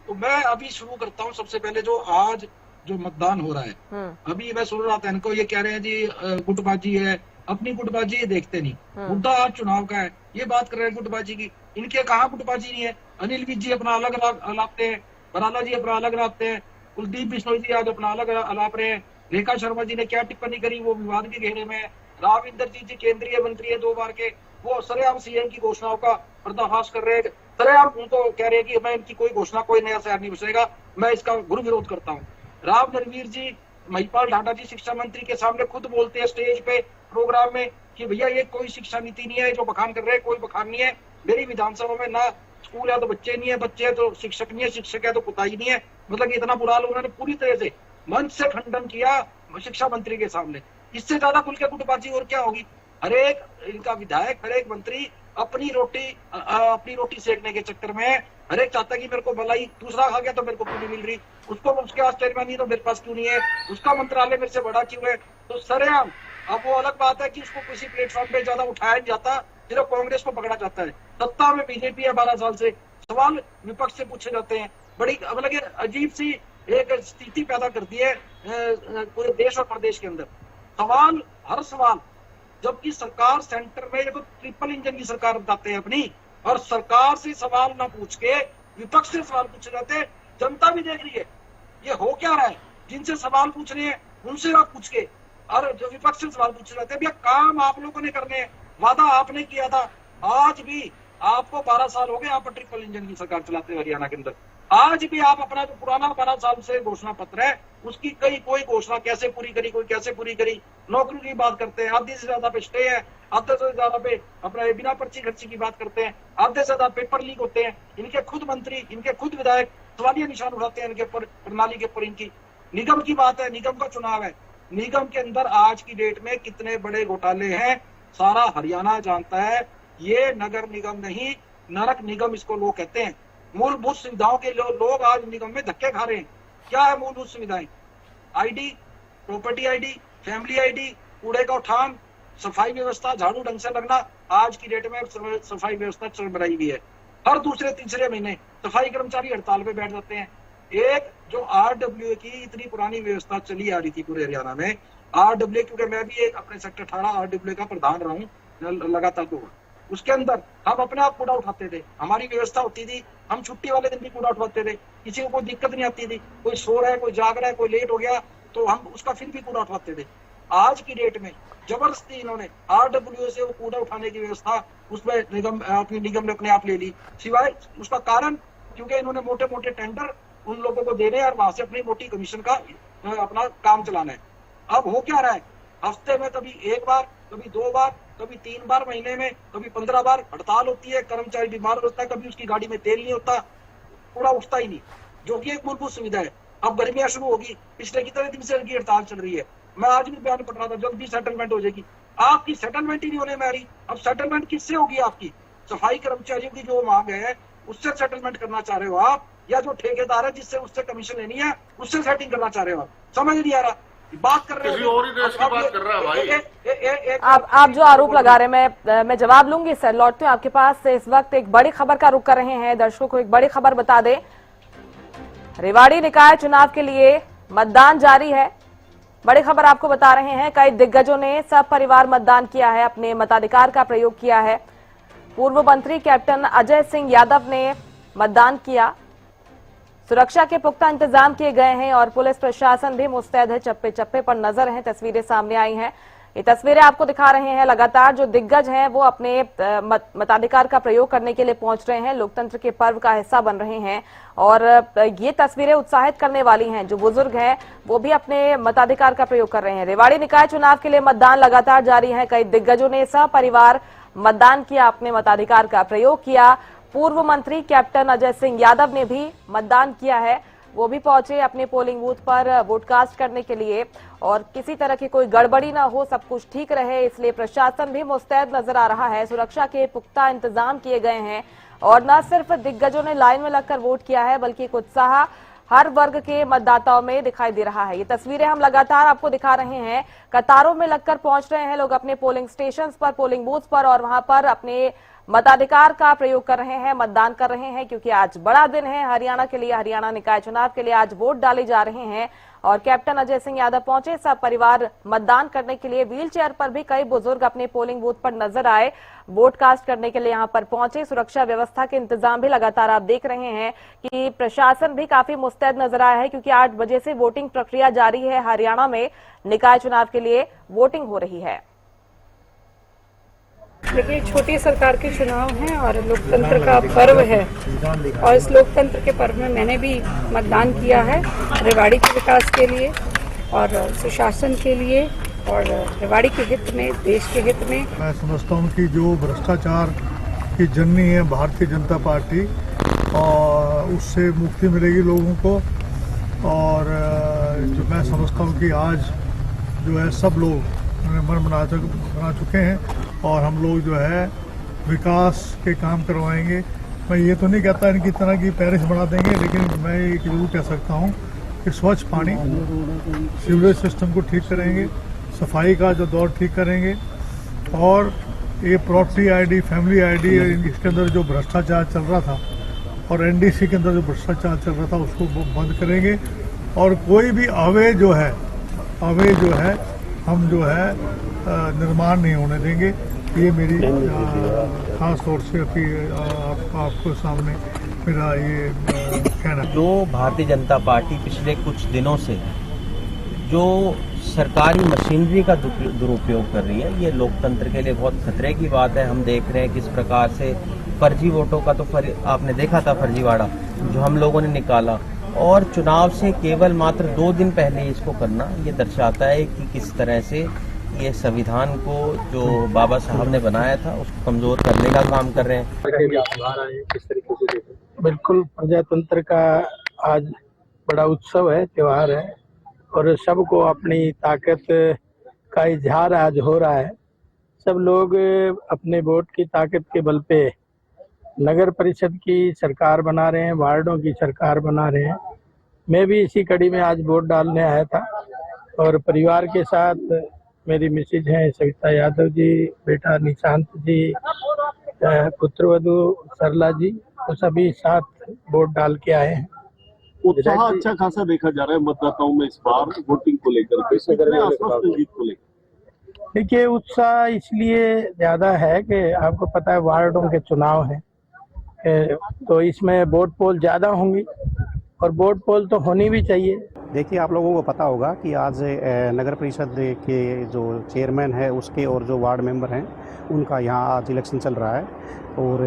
तो मैं अभी शुरू करता हूँ। सबसे पहले जो आज जो मतदान हो रहा है, अभी मैं सुन रहा था इनको ये कह रहे हैं जी गुटबाजी है, अपनी गुटबाजी ये देखते नहीं। मुद्दा आज चुनाव का है, ये बात कर रहे हैं गुटबाजी की, इनके कहाँ गुटबाजी नहीं है। अनिल विज जी अपना अलग अलापते हैं, बराला जी अपना अलग अलापते हैं, कुलदीप बिश्नोई जी आज अपना अलग अलाप रहे हैं, रेखा शर्मा जी ने क्या टिप्पणी करी वो विवाद के घेरे में है, राव इंद्रजीत जी केंद्रीय मंत्री है 2 बार के, वो सरेआम सीएम की घोषणाओं का पर्दाफाश कर रहे हैं, सरेआम उनको कह रहे हैं कि मैं इनकी कोई घोषणा कोई नया शहर नहीं बसेगा, मैं इसका गुरु विरोध करता हूँ। राव नरवीर जी, महिपाल ढांडा जी शिक्षा मंत्री के सामने खुद बोलते हैं स्टेज पे प्रोग्राम में कि भैया ये कोई शिक्षा नीति नहीं है, जो बखान कर रहे हैं कोई बखान नहीं है, मेरी विधानसभा में ना स्कूल है तो बच्चे नहीं है, बच्चे है तो शिक्षक नहीं है, शिक्षक है तो कुताई नहीं है। मतलब इतना बुरा हाल उन्होंने पूरी तरह से मंच से खंडन किया शिक्षा मंत्री के सामने। इससे ज्यादा खुल के गुटबाजी और क्या होगी। हर एक इनका विधायक, हर एक मंत्री अपनी रोटी सेकने के चक्कर में हर एक चाहता है कि मेरे को भलाई, दूसरा खा गया तो मेरे को क्यों नहीं मिल रही, उसको उसके पास चेयरमैन नहीं तो मेरे पास क्यों नहीं है, उसका मंत्रालय मेरे से बड़ा क्यों है। तो सरेआम अब वो अलग बात है कि उसको किसी प्लेटफॉर्म पे ज्यादा उठाया नहीं जाता, सिर्फ कांग्रेस को पकड़ा जाता है। सत्ता में बीजेपी है 12 साल से, सवाल विपक्ष से पूछे जाते हैं। बड़ी मतलब अजीब सी एक स्थिति पैदा करती है पूरे देश और प्रदेश के अंदर। सवाल, हर सवाल, जबकि सरकार सेंटर में तो ट्रिपल इंजन की सरकार बताते हैं अपनी, और सरकार से सवाल ना पूछ के विपक्ष से सवाल पूछे जाते हैं। जनता भी देख रही है ये हो क्या रहा है, जिनसे सवाल पूछ रहे हैं उनसे आप पूछ के, और जो विपक्ष से सवाल पूछे जाते हैं। भैया काम आप लोगों ने करने हैं, वादा आपने किया था, आज भी आपको 12 साल हो गए आप ट्रिपल इंजन की सरकार चलाते हैं हरियाणा के अंदर। आज भी आप अपना जो पुराना 12 साल से घोषणा पत्र है उसकी कोई घोषणा कैसे पूरी करी, कोई कैसे पूरी करी। नौकरी की बात करते हैं, आधे से ज्यादा पे स्टे है, आधे से ज्यादा पे अपना बिना पर्ची खर्ची की बात करते हैं, आधे से ज्यादा पेपर लीक होते हैं। इनके खुद मंत्री, इनके खुद विधायक सवालिया निशान उठाते हैं इनके ऊपर, प्रणाली के ऊपर। इनकी निगम की बात है, निगम का चुनाव है, निगम के अंदर आज की डेट में कितने बड़े घोटाले हैं सारा हरियाणा जानता है। ये नगर निगम नहीं, नरक निगम इसको लोग कहते हैं। मूलभूत सुविधाओं के लोग आज निगम में धक्के खा रहे हैं। क्या है मूलभूत सुविधाएं? ID, property ID, family ID, कूड़े का उठान, सफाई व्यवस्था, झाड़ू ढंग से लगना। आज की डेट में सफाई व्यवस्था चरमराई हुई है। हर दूसरे तीसरे महीने सफाई कर्मचारी हड़ताल पे बैठ जाते हैं। एक जो RWA की इतनी पुरानी व्यवस्था चली आ रही थी पूरे हरियाणा में, RWA, क्योंकि मैं भी एक अपने सेक्टर 18 RWA का प्रधान रहा हूँ लगातार 2 बार, उसके अंदर हम अपने आप कूड़ा उठाते थे। हमारी व्यवस्था होती थी, हम छुट्टी वाले दिन भी कूड़ा उठवाते थे, किसी को कोई दिक्कत नहीं आती थी। कोई सो रहा है, कोई जाग रहा है, कोई लेट हो गया तो हम उसका फिर भी कूड़ा उठवाते थे। आज की डेट में जबरदस्ती इन्होंने RWA से वो कूड़ा उठाने की व्यवस्था उसमें निगम ने अपने आप ले ली। सिवाय उसका कारण क्योंकि इन्होंने मोटे मोटे टेंडर उन लोगों को देने और वहां से अपनी मोटी कमीशन का अपना काम चलाना है। अब हो क्या रहा है, हफ्ते में कभी 1 बार, कभी 2 बार, कभी 3 बार महीने में, कभी 15 बार हड़ताल होती है, कर्मचारी बीमार होता है, कभी उसकी गाड़ी में तेल नहीं होता, कूड़ा उठता ही नहीं, जो कि एक मूलभूत सुविधा है। अब गर्मियां शुरू होगी, पिछले कितने दिन से इनकी हड़ताल चल रही है। मैं आज भी बयान पढ़ रहा था, जल्द भी सेटलमेंट हो जाएगी। आपकी सेटलमेंट ही नहीं होने में आ रही। अब सेटलमेंट किससे होगी? आपकी सफाई कर्मचारियों की जो मांग है उससे सेटलमेंट करना चाह रहे हो आप, या जो ठेकेदार है जिससे उससे कमीशन लेनी है उससे सेटिंग करना चाह रहे हो आप? समझ नहीं आ रहा। बात कर रहे हो और ही देश की बात कर रहा है भाई। आप जो आरोप लगा रहे हैं मैं जवाब लूंगी सर, लौटते हैं आपके पास। इस वक्त एक बड़ी खबर का रुख कर रहे हैं, दर्शकों को एक बड़ी खबर बता दें। रेवाड़ी निकाय चुनाव के लिए मतदान जारी है। बड़ी खबर आपको बता रहे हैं, कई दिग्गजों ने सब परिवार मतदान किया है, अपने मताधिकार का प्रयोग किया है। पूर्व मंत्री कैप्टन अजय सिंह यादव ने मतदान किया। सुरक्षा के पुख्ता इंतजाम किए गए हैं और पुलिस प्रशासन भी मुस्तैद है, चप्पे चप्पे पर नजर है। तस्वीरें सामने आई हैं, ये तस्वीरें आपको दिखा रहे हैं। लगातार जो दिग्गज हैं वो अपने मताधिकार का प्रयोग करने के लिए पहुंच रहे हैं, लोकतंत्र के पर्व का हिस्सा बन रहे हैं और ये तस्वीरें उत्साहित करने वाली हैं। जो बुजुर्ग हैं वो भी अपने मताधिकार का प्रयोग कर रहे हैं। रेवाड़ी निकाय चुनाव के लिए मतदान लगातार जारी है। कई दिग्गजों ने सपरिवार मतदान किया, अपने मताधिकार का प्रयोग किया। पूर्व मंत्री कैप्टन अजय सिंह यादव ने भी मतदान किया है। वो भी पहुंचे अपने पोलिंग बूथ पर वोट कास्ट करने के लिए और किसी तरह की कोई गड़बड़ी ना हो, सब कुछ ठीक रहे, इसलिए प्रशासन भी मुस्तैद नजर आ रहा है। सुरक्षा के पुख्ता इंतजाम किए गए हैं और न सिर्फ दिग्गजों ने लाइन में लगकर वोट किया है बल्कि एक उत्साह हर वर्ग के मतदाताओं में दिखाई दे रहा है। ये तस्वीरें हम लगातार आपको दिखा रहे हैं। कतारों में लगकर पहुंच रहे हैं लोग अपने पोलिंग स्टेशंस पर, पोलिंग बूथ पर और वहां पर अपने मताधिकार का प्रयोग कर रहे हैं, मतदान कर रहे हैं, क्योंकि आज बड़ा दिन है हरियाणा के लिए। हरियाणा निकाय चुनाव के लिए आज वोट डाले जा रहे हैं और कैप्टन अजय सिंह यादव पहुंचे सब परिवार मतदान करने के लिए। व्हील चेयर पर भी कई बुजुर्ग अपने पोलिंग बूथ पर नजर आए, वोट कास्ट करने के लिए यहां पर पहुंचे। सुरक्षा व्यवस्था के इंतजाम भी लगातार आप देख रहे हैं कि प्रशासन भी काफी मुस्तैद नजर आया है, क्योंकि 8 बजे से वोटिंग प्रक्रिया जारी है। हरियाणा में निकाय चुनाव के लिए वोटिंग हो रही है। देखिए, छोटी सरकार के चुनाव हैं और लोकतंत्र का पर्व है और इस लोकतंत्र के पर्व में मैंने भी मतदान किया है रेवाड़ी के विकास के लिए और सुशासन के लिए और रेवाड़ी के हित में, देश के हित में। मैं समझता हूँ कि जो भ्रष्टाचार की जननी है भारतीय जनता पार्टी और उससे मुक्ति मिलेगी लोगों को और जो मैं समझता हूँ कि आज जो है सब लोग मन बना चुके हैं और हम लोग जो है विकास के काम करवाएंगे। मैं ये तो नहीं कहता इनकी तरह की पेरिस बना देंगे, लेकिन मैं ये जरूर कह सकता हूँ कि स्वच्छ पानी, सीवरेज सिस्टम को ठीक करेंगे, सफाई का जो दौर ठीक करेंगे और ये प्रॉपर्टी आईडी, फैमिली आईडी, इसके अंदर जो भ्रष्टाचार चल रहा था और एनडीसी के अंदर जो भ्रष्टाचार चल रहा था उसको बंद करेंगे और कोई भी अवैध जो है हम जो है निर्माण नहीं होने देंगे। ये मेरी खास तौर से आपको सामने मेरा ये कहना है। जो भारतीय जनता पार्टी पिछले कुछ दिनों से जो सरकारी मशीनरी का दुरुपयोग कर रही है, ये लोकतंत्र के लिए बहुत खतरे की बात है। हम देख रहे हैं किस प्रकार से फर्जी वोटों का तो आपने देखा था फर्जीवाड़ा जो हम लोगों ने निकाला और चुनाव से केवल मात्र 2 दिन पहले इसको करना, ये दर्शाता है कि किस तरह से ये संविधान को जो बाबा साहब ने बनाया था उसको कमजोर करने का काम कर रहे हैं। बिल्कुल, प्रजातंत्र का आज बड़ा उत्सव है, त्योहार है और सबको अपनी ताकत का इजहार आज हो रहा है। सब लोग अपने वोट की ताकत के बल पे नगर परिषद की सरकार बना रहे हैं, वार्डों की सरकार बना रहे हैं। मैं भी इसी कड़ी में आज वोट डालने आया था और परिवार के साथ मेरी मिसेज हैं सविता यादव जी, बेटा निशांत जी, पुत्रवधू सरला जी, तो सभी साथ वोट डाल के आए हैं। उत्साह अच्छा खासा देखा जा रहा है मतदाताओं में इस बार वोटिंग को लेकर, जीत को लेकर। देखिए, उत्साह इसलिए ज्यादा है कि आपको पता है वार्डों के चुनाव हैं, तो इसमें वोट पोल ज्यादा होंगी और वोट पोल तो होनी भी चाहिए। देखिए, आप लोगों को पता होगा कि आज नगर परिषद के जो चेयरमैन है उसके और जो वार्ड मेंबर हैं उनका यहाँ आज इलेक्शन चल रहा है और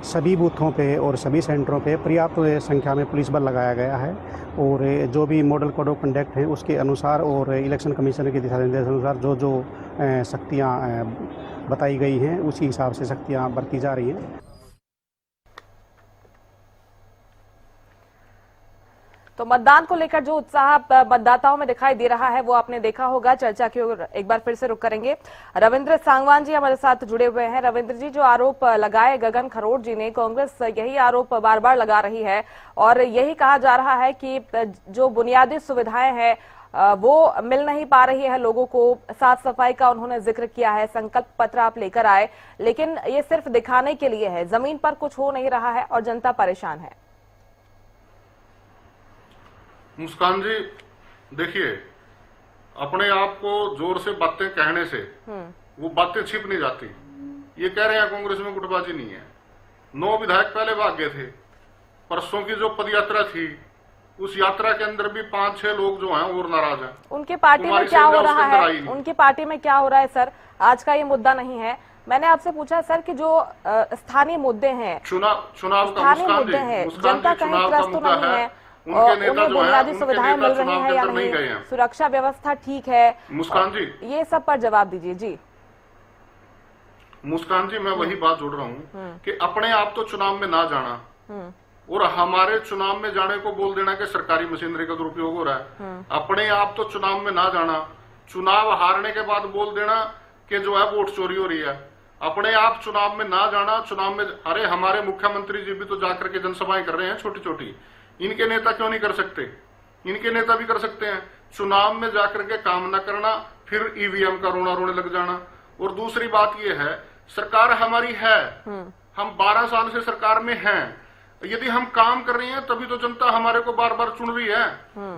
सभी बूथों पे और सभी सेंटरों पे पर्याप्त संख्या में पुलिस बल लगाया गया है और जो भी मॉडल कोड ऑफ कंडक्ट है उसके अनुसार और इलेक्शन कमीशन के दिशा निर्देश अनुसार जो शक्तियाँ बताई गई हैं उसी हिसाब से शक्तियाँ बरती जा रही हैं। तो मतदान को लेकर जो उत्साह मतदाताओं में दिखाई दे रहा है वो आपने देखा होगा। चर्चा की ओर एक बार फिर से रुक करेंगे। रविंद्र सांगवान जी हमारे साथ जुड़े हुए हैं। रविंद्र जी, जो आरोप लगाए गगन खरोड़ जी ने, कांग्रेस यही आरोप बार बार लगा रही है और यही कहा जा रहा है कि जो बुनियादी सुविधाएं हैं वो मिल नहीं पा रही है लोगों को। साफ सफाई का उन्होंने जिक्र किया है, संकल्प पत्र आप लेकर आए, लेकिन ये सिर्फ दिखाने के लिए है, जमीन पर कुछ हो नहीं रहा है और जनता परेशान है। मुस्कान जी, देखिए, अपने आप को जोर से बातें कहने से वो बातें छिप नहीं जाती। ये कह रहे हैं कांग्रेस में गुटबाजी नहीं है। 9 विधायक पहले भाग गए थे। परसों की जो पदयात्रा थी उस यात्रा के अंदर भी 5-6 लोग जो हैं और नाराज हैं। उनकी पार्टी में क्या हो रहा है? उनकी पार्टी में क्या हो रहा है सर? आज का ये मुद्दा नहीं है। मैंने आपसे पूछा सर कि जो स्थानीय मुद्दे हैं, चुनाव का मुद्दे हैं, जनता कहीं त्रस्त तो नहीं है, उन्हें बुनियादी सुविधाएं मिल रही हैं या नहीं, सुरक्षा व्यवस्था ठीक है? मुस्कान जी, ये सब पर जवाब दीजिए। जी मुस्कान जी, मैं वही बात जोड़ रहा हूँ कि अपने आप तो चुनाव में ना जाना, और हमारे चुनाव में जाने को बोल देना कि सरकारी मशीनरी का दुरुपयोग हो रहा है। अपने आप तो चुनाव में ना जाना, चुनाव हारने के बाद बोल देना कि जो है वोट चोरी हो रही है। अपने आप चुनाव में ना जाना, चुनाव में, अरे हमारे मुख्यमंत्री जी भी तो जाकर के जनसभाएं कर रहे हैं छोटी छोटी, इनके नेता क्यों नहीं कर सकते? इनके नेता भी कर सकते हैं। चुनाव में जाकर के काम न करना, फिर ईवीएम का रोना रोने लग जाना। और दूसरी बात यह है, सरकार हमारी है, हम 12 साल से सरकार में हैं। यदि हम काम कर रहे हैं तभी तो जनता हमारे को बार बार चुन रही है।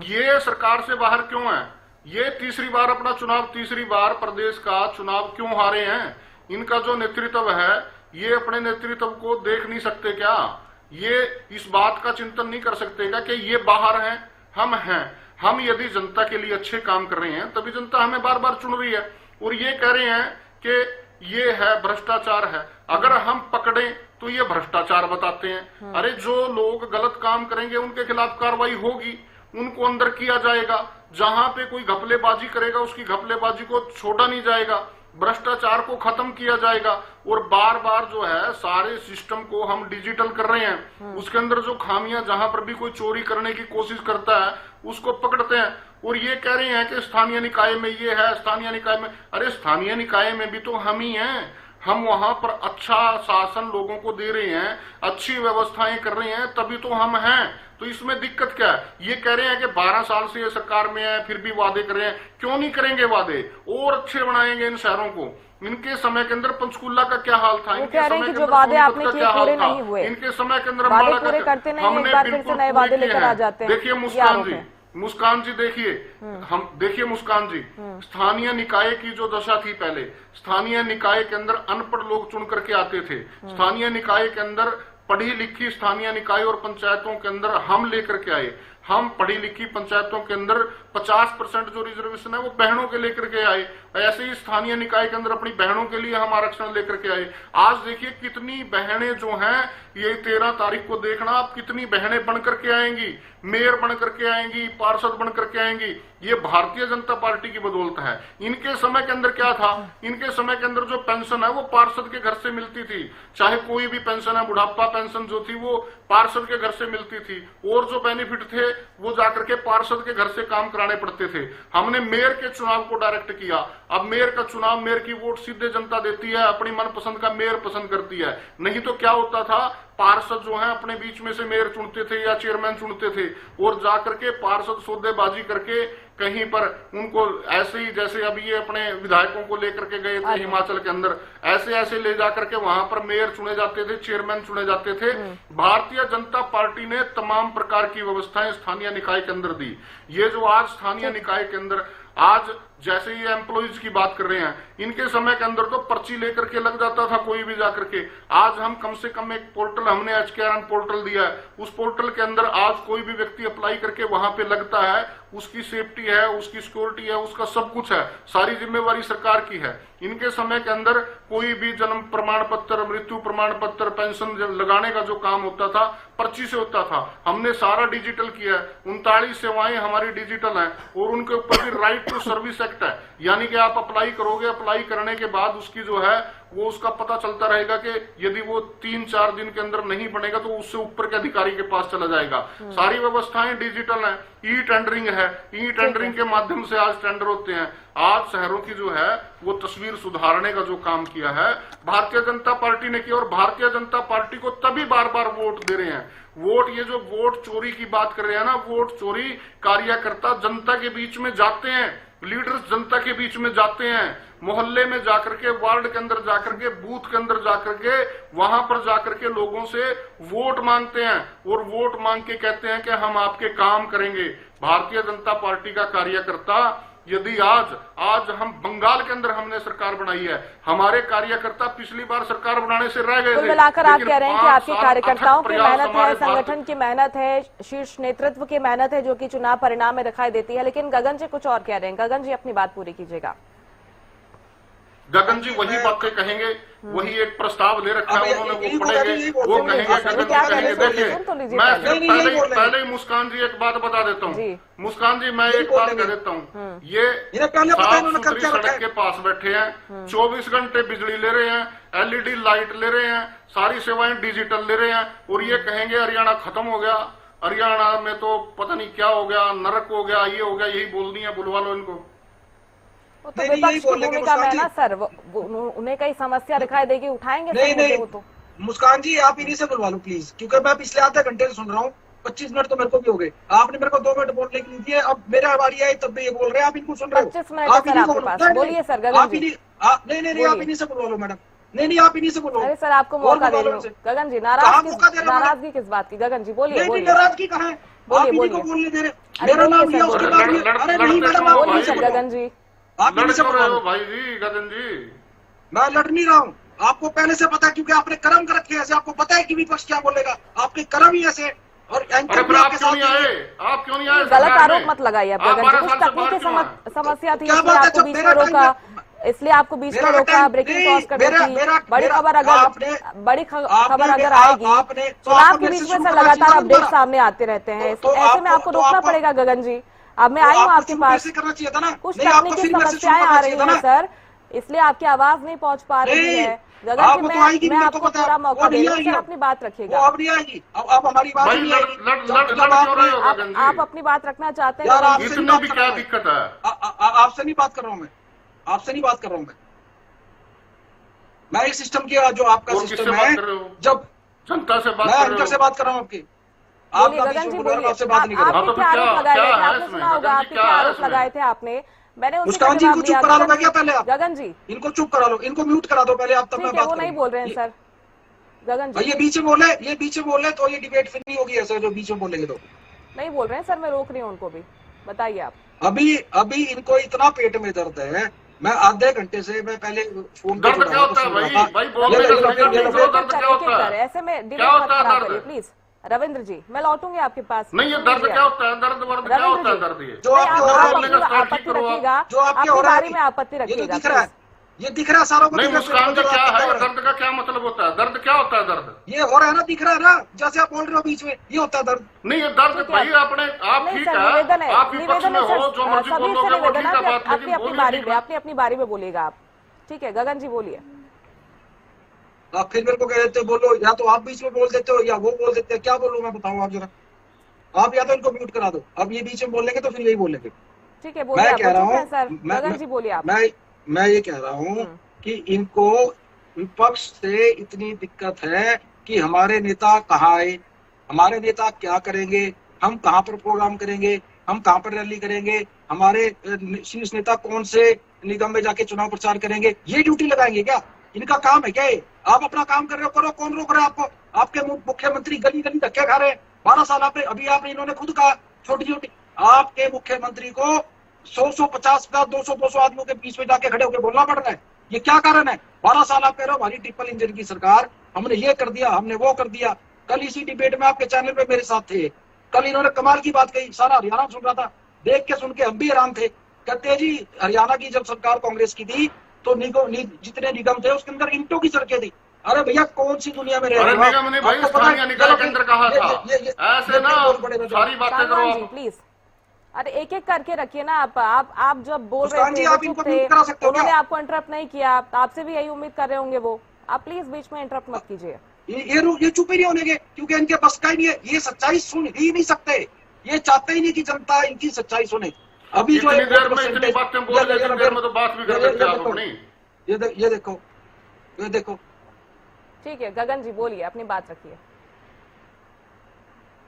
ये सरकार से बाहर क्यों है? ये तीसरी बार अपना चुनाव, तीसरी बार प्रदेश का चुनाव क्यों हारे हैं? इनका जो नेतृत्व है, ये अपने नेतृत्व को देख नहीं सकते क्या? ये इस बात का चिंतन नहीं कर सकते क्या कि ये बाहर हैं, हम हैं। हम यदि जनता के लिए अच्छे काम कर रहे हैं तभी जनता हमें बार बार चुन रही है। और ये कह रहे हैं कि ये है भ्रष्टाचार है। अगर हम पकड़े तो ये भ्रष्टाचार बताते हैं। अरे जो लोग गलत काम करेंगे उनके खिलाफ कार्रवाई होगी, उनको अंदर किया जाएगा। जहां पे कोई घपलेबाजी करेगा उसकी घपलेबाजी को छोड़ा नहीं जाएगा, भ्रष्टाचार को खत्म किया जाएगा। और बार बार जो है सारे सिस्टम को हम डिजिटल कर रहे हैं, उसके अंदर जो खामियां, जहां पर भी कोई चोरी करने की कोशिश करता है उसको पकड़ते हैं। और ये कह रहे हैं कि स्थानीय निकाय में ये है, स्थानीय निकाय में, अरे स्थानीय निकाय में भी तो हम ही हैं। हम वहां पर अच्छा शासन लोगों को दे रहे हैं, अच्छी व्यवस्थाएं कर रहे हैं, तभी तो हम हैं। तो इसमें दिक्कत क्या है? ये कह रहे हैं कि 12 साल से ये सरकार में है, फिर भी वादे कर रहे हैं। क्यों नहीं करेंगे वादे? और अच्छे बनाएंगे इन शहरों को। इनके समय के अंदर पंचकूला का क्या हाल था? इनके समय के जो वादे आपने किए पूरे नहीं हुए, इनके समय के अंदर वादे पूरे करते नहीं, एक बार फिर से नए वादे लेकर आ जाते हैं। देखिए मुस्कान जी देखिए, हम देखिए मुस्कान जी, स्थानीय निकाय की जो दशा थी पहले, स्थानीय निकाय के अंदर अनपढ़ लोग चुन करके आते थे। स्थानीय निकाय के अंदर पढ़ी लिखी स्थानीय निकाय और पंचायतों के अंदर हम लेकर के आए। हम पढ़ी लिखी पंचायतों के अंदर 50% जो रिजर्वेशन है वो बहनों के लेकर के आए। ऐसे ही स्थानीय निकाय के अंदर अपनी बहनों के लिए हम आरक्षण लेकर के आए। आज देखिए कितनी बहनें जो हैं, ये 13 तारीख को देखना आप, कितनी बहनें बन करके आएंगी, मेयर बन करके आएंगी, पार्षद बन करके आएंगी। ये भारतीय जनता पार्टी की बदौलत है। इनके समय के अंदर क्या था? इनके समय के अंदर जो पेंशन है वो पार्षद के घर से मिलती थी। चाहे कोई भी पेंशन है, बुढ़ापा पेंशन जो थी वो पार्षद के घर से मिलती थी। और जो बेनिफिट थे वो जाकर के पार्षद के घर से काम कराने पड़ते थे। हमने मेयर के चुनाव को डायरेक्ट किया। अब मेयर का चुनाव, मेयर की वोट सीधे जनता देती है, अपनी मनपसंद का मेयर पसंद करती है। नहीं तो क्या होता था, पार्षद जो है अपने बीच में से मेयर चुनते थे या चेयरमैन चुनते थे, और जाकर के पार्षद सौदेबाजी करके कहीं पर उनको ऐसे ही, जैसे अभी ये अपने विधायकों को लेकर के गए थे हिमाचल के अंदर, ऐसे ऐसे ले जाकर के वहां पर मेयर चुने जाते थे, चेयरमैन चुने जाते थे। भारतीय जनता पार्टी ने तमाम प्रकार की व्यवस्थाएं स्थानीय निकाय के अंदर दी। ये जो आज स्थानीय निकाय के अंदर, आज जैसे ये एम्प्लॉइज की बात कर रहे हैं, इनके समय के अंदर तो पर्ची लेकर के लग जाता था कोई भी जाकर के। आज हम कम से कम एक पोर्टल, हमने HKRN पोर्टल दिया है, उस पोर्टल के अंदर आज कोई भी व्यक्ति अप्लाई करके वहां पे लगता है, उसकी सेफ्टी है, उसकी सिक्योरिटी है, उसका सब कुछ है, सारी जिम्मेवारी सरकार की है। इनके समय के अंदर कोई भी जन्म प्रमाण पत्र, मृत्यु प्रमाण पत्र, पेंशन लगाने का जो काम होता था पर्ची से होता था। हमने सारा डिजिटल किया है। 39 सेवाएं हमारी डिजिटल हैं और उनके ऊपर भी राइट टू सर्विस एक्ट है। यानी कि आप अप्लाई करोगे, अप्लाई करने के बाद उसकी जो है वो उसका पता चलता रहेगा कि यदि वो 3-4 दिन के अंदर नहीं बनेगा तो उससे ऊपर के अधिकारी के पास चला जाएगा। सारी व्यवस्थाएं डिजिटल हैं। ई टेंडरिंग है, ई टेंडरिंग के माध्यम से आज टेंडर होते हैं। आज शहरों की जो है वो तस्वीर सुधारने का जो काम किया है भारतीय जनता पार्टी ने किया। और भारतीय जनता पार्टी को तभी बार बार वोट दे रहे हैं। वोट, ये जो वोट चोरी की बात कर रहे हैं ना, वोट चोरी कार्यकर्ता जनता के बीच में जाते हैं, लीडर्स जनता के बीच में जाते हैं, मोहल्ले में जाकर के, वार्ड के अंदर जाकर के, बूथ के अंदर जाकर के, वहां पर जाकर के लोगों से वोट मांगते हैं और वोट मांग के कहते हैं कि हम आपके काम करेंगे। भारतीय जनता पार्टी का कार्यकर्ता, यदि आज हम बंगाल के अंदर हमने सरकार बनाई है, हमारे कार्यकर्ता पिछली बार सरकार बनाने से रह गए थे। कुल मिलाकर आप कह रहे हैं कि आपके कार्यकर्ताओं की मेहनत है, संगठन की मेहनत है, शीर्ष नेतृत्व की मेहनत है जो कि चुनाव परिणाम में दिखाई देती है। लेकिन गगन जी कुछ और कह रहे हैं। गगन जी अपनी बात पूरी कीजिएगा। गगन जी वही बातें कहेंगे, वही एक प्रस्ताव ले रखा है उन्होंने, वो पढ़ेंगे, वो कहेंगे, गगन जी कहेंगे। देखिए मैं सिर्फ पहले ही मुस्कान जी एक बात बता देता हूँ, मुस्कान जी मैं एक बात कह देता हूँ, ये साफ सुथरी सड़क के पास बैठे हैं, 24 घंटे बिजली ले रहे हैं, LED लाइट ले रहे हैं, सारी सेवाएं डिजिटल ले रहे हैं, और ये कहेंगे हरियाणा खत्म हो गया, हरियाणा में तो पता नहीं क्या हो गया, नरक हो गया, ये हो गया, यही बोल दिया, बुलवा लो इनको। वो तो विपक्ष की भूमिका में है ना सर, उन्हें कई समस्या दिखाई देगी, उठाएंगे नहीं, वो तो मुस्कान जी आप इन्हीं से बुलवा लो प्लीज, क्योंकि मैं पिछले आधे घंटे से सुन रहा हूँ, 25 मिनट तो मेरे को भी हो गए, आपने मेरे को 2 मिनट बोलने के लिए दिए, अब मेरा बारी है तब भी ये बोल रहे हैं, आप इनको सुन रहे हो, 25 मिनट आपके पास, बोलिए सर गगन जी। नहीं आप इन्हीं से बुलवा लो मैडम, नहीं आप इन्हीं से बुलवाओ। अरे सर आपको मौका दे रही हूँ गगन जी, नाराजगी किस बात की गगन जी, बोलिए बोलिए, नाराजगी कहाँ है, बोलिए बोलने दे रहे, मेरा नाम लिया उसके बाद अरे नहीं मैडम आप बोलिए सर गगन जी, आप इन्हीं से बुलवा लो भाई जी, गगन जी मैं लड़ नहीं रहा हूँ, आपको पहले से पता है, क्योंकि आपने कर्म कर रखे ऐसे, आपको पता है कि विपक्ष क्या बोलेगा, आपके कर्म ही ऐसे, और एंकर भी आपके साथ आप क्यों नहीं आए, गलत आरोप मत लगाइए आप गगन जी, कुछ तकनीकी समस्या थी इसलिए आपको बीच में रोका, इसलिए आपको बीच में रोका, ब्रेकिंग टॉस करनी थी, बड़ी खबर अगर आएगी, चुनाव के बीच में सर लगातार अपडेट सामने आते रहते हैं, ऐसे में आपको रोकना पड़ेगा गगन जी। अब मैं आई हूँ आपके पास, कुछ तकनीकी समस्याएं आ रही हैं सर, इसलिए आपकी आवाज नहीं पहुंच पा रही है गगन जी, मैं आपको पूरा मौका दे रही हूँ, अपनी बात रखिएगा। अब नहीं आएगी, अब हमारी बात नहीं आएगी, आप अपनी बात रखना चाहते हैं, इसमें भी क्या दिक्कत है, आपसे नहीं बात कर रहा हूँ मैं, आपसे नहीं बात कर रहा हूँ मैं एक सिस्टम की, जो आपका सिस्टम है, जब जनता से बात मैं एंकर से बात कर रहा हूँ आपकी, गगन जी बोलिए, आपसे बात नहीं कर रहा, आपने क्या आरोप लगाए थे, आपने सुना होगा, आपने क्या आरोप लगाए थे आपने, मैंने मुस्कान जी को चुप करा लो क्या पहले आप, गगन जी इनको चुप करा लो, इनको म्यूट करा दो पहले आप, तब मैं बात वो नहीं बोल रहे हैं सर गगन जी, ये बीच में बोले तो ये डिबेट फिर नहीं होगी ऐसा, जो बीच में बोलेंगे तो नहीं बोल रहे हैं सर, मैं रोक रही हूँ उनको भी, बताइए आप। अभी इनको इतना पेट में दर्द है, मैं आधे घंटे से मैं पहले फोन पे दर्द क्या होता है भाई बोलने का ऐसे में डिबेट मत खराब करिए प्लीज रविंद्र जी, मैं लौटूंगी आपके पास। नहीं ये दर्द क्या होता है, दर्द वर्द क्या होता है, दर्द ये जो आपत्ति रखिएगा, जो आपके अपनी बारी में आपत्ति रखिएगा, ये दिख रहा है सारों को, नहीं मुस्कान जी क्या है, दर्द का क्या मतलब होता है, दर्द क्या होता है, दर्द ये हो रहा है ना, दिख रहा है ना, जैसे आप बोल रहे हो बीच में, ये होता है दर्द, नहीं ये दर्द भाई अपने आप ठीक है, आप विपक्ष में हो, जो मर्जी बोलोगे वो ठीक है बात, अपनी अपनी बारी में बोलिएगा आप, ठीक है गगन जी बोलिए। आप फिर मेरे को कह देते बोलो, या तो आप बीच में बोल देते हो या वो बोल देते हैं, क्या बोलूं मैं, बताऊं आप जरा, आप या तो इनको म्यूट करा दो, अब ये बीच में बोलेंगे तो फिर यही बोलेंगे, ठीक है बोलिए, मैं कह रहा हूँ गगन जी बोलिए आप। मैं ये कह रहा हूँ कि इनको विपक्ष से इतनी दिक्कत है कि हमारे नेता कहाँ आए, हमारे नेता क्या करेंगे, हम कहाँ पर प्रोग्राम करेंगे, हम कहाँ पर रैली करेंगे, हमारे शीर्ष नेता कौन से निगम में जाके चुनाव प्रचार करेंगे, ये ड्यूटी लगाएंगे क्या, इनका काम है क्या ये, आप अपना काम कर रहे हो, करो, कौन रोक रहा है आपको, आपके मुख्यमंत्री गली गली धक्के खा रहे हैं, 12 साल आपने, अभी आपने इन्होंने खुद कहा छोटी छोटी, आपके मुख्यमंत्री को 100-150 का 200 आदमियों के बीच में जाके खड़े होकर बोलना पड़ रहा है, ये क्या कारण है, 12 साल आप कह रहे हो हमारी ट्रिपल इंजन की सरकार, हमने ये कर दिया, हमने वो कर दिया, कल इसी डिबेट में आपके चैनल पे मेरे साथ थे, कल इन्होंने कमाल की बात कही, सारा हरियाणा सुन रहा था, देख के सुन के हम भी हैरान थे, कहते जी हरियाणा की जब सरकार कांग्रेस की थी तो जितने निगम थे उसके अंदर ईंटों की सड़कें थी, अरे भैया कौन सी दुनिया में रह रहे हो, ऐसे ना सारी बातें करो प्लीज, अरे एक एक करके रखिए ना आप जब बोल रहे थे उन्होंने आपको इंटरप्ट नहीं किया, आपसे भी यही उम्मीद कर रहे होंगे वो, आप प्लीज बीच में इंटरप्ट मत कीजिए। ये चुप ही नहीं होने, क्योंकि इनके बस का ही नहीं है, ये सच्चाई सुन ही नहीं सकते, ये चाहते ही नहीं कि जनता इनकी सच्चाई सुने। अभी जो इतनी देर में इतनी बातें बोल रहे हैं, इतनी देर में तो बात भी कर सकते हैं आप अपनी, ये देखो ठीक है गगन जी बोलिए, अपनी बात रखिए।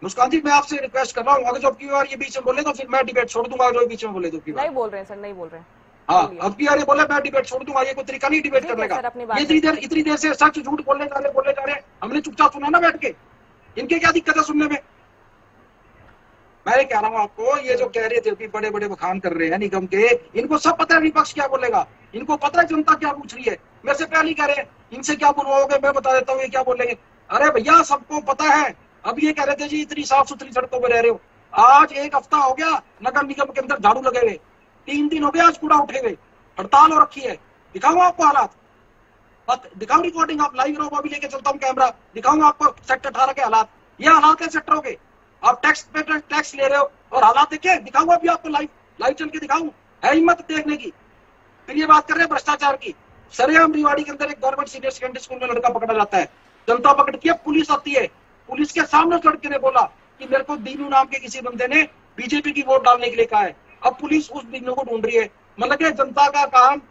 मुस्कान जी मैं आपसे रिक्वेस्ट कर रहा हूँ, अगर जो की बार ये बीच में बोले तो फिर मैं डिबेट छोड़ दूंगा, जो बीच में बोले तो नहीं बोल रहे हैं सर, नहीं बोल रहे हैं, हाँ अब की बार ये बोले मैं डिबेट छोड़ दूंगा, ये कोई तरीका नहीं डिबेट करने का, ये इतनी देर से सच झूठ बोलने जा रहे, हमने चुपचाप सुना ना बैठ के, इनके क्या दिक्कत है सुनने में। मैं कह रहा हूँ आपको, ये जो कह रहे थे कि बड़े बड़े बखान कर रहे हैं निगम के, इनको सब पता है विपक्ष क्या बोलेगा, इनको पता है जनता क्या पूछ रही है, मेरे से पहले कह रहे हैं इनसे क्या बुलवाओगे, मैं बता देता हूँ ये क्या बोलेंगे, अरे भैया सबको पता है। अब ये कह रहे थे जी इतनी साफ सुथरी सड़कों पर रह रहे हो, आज 1 हफ्ता हो गया नगर निगम के अंदर झाड़ू लगे हुए, 3 दिन हो गए आज कूड़ा उठे हुए, हड़ताल हो रखी है, दिखाऊंगा आपको हालात, दिखाऊं रिकॉर्डिंग, आप लाइव रहो, अभी लेके चलता हूँ कैमरा, दिखाऊंगा आपको सेक्टर 18 के हालात। ये हालात है सेक्टरों के, आप टैक्स पे टैक्स ले रहे हो और हालात देखिए, दिखाऊंगा अभी आपको लाइव चल के दिखाऊं, है हिम्मत देखने की। फिर ये बात कर रहे हैं भ्रष्टाचार की। सरेआम रिवाड़ी के अंदर एक गवर्नमेंट सीनियर सेकेंडरी स्कूल में लड़का पकड़ा जाता है, जनता पकड़ती है, पुलिस आती है, पुलिस के सामने लड़के ने बोला कि मेरे को दीनू नाम के किसी बंदे ने बीजेपी की वोट डालने के लिए कहा है। अब पुलिस उस दीनू को ढूंढ रही है। मतलब कि जनता का काम,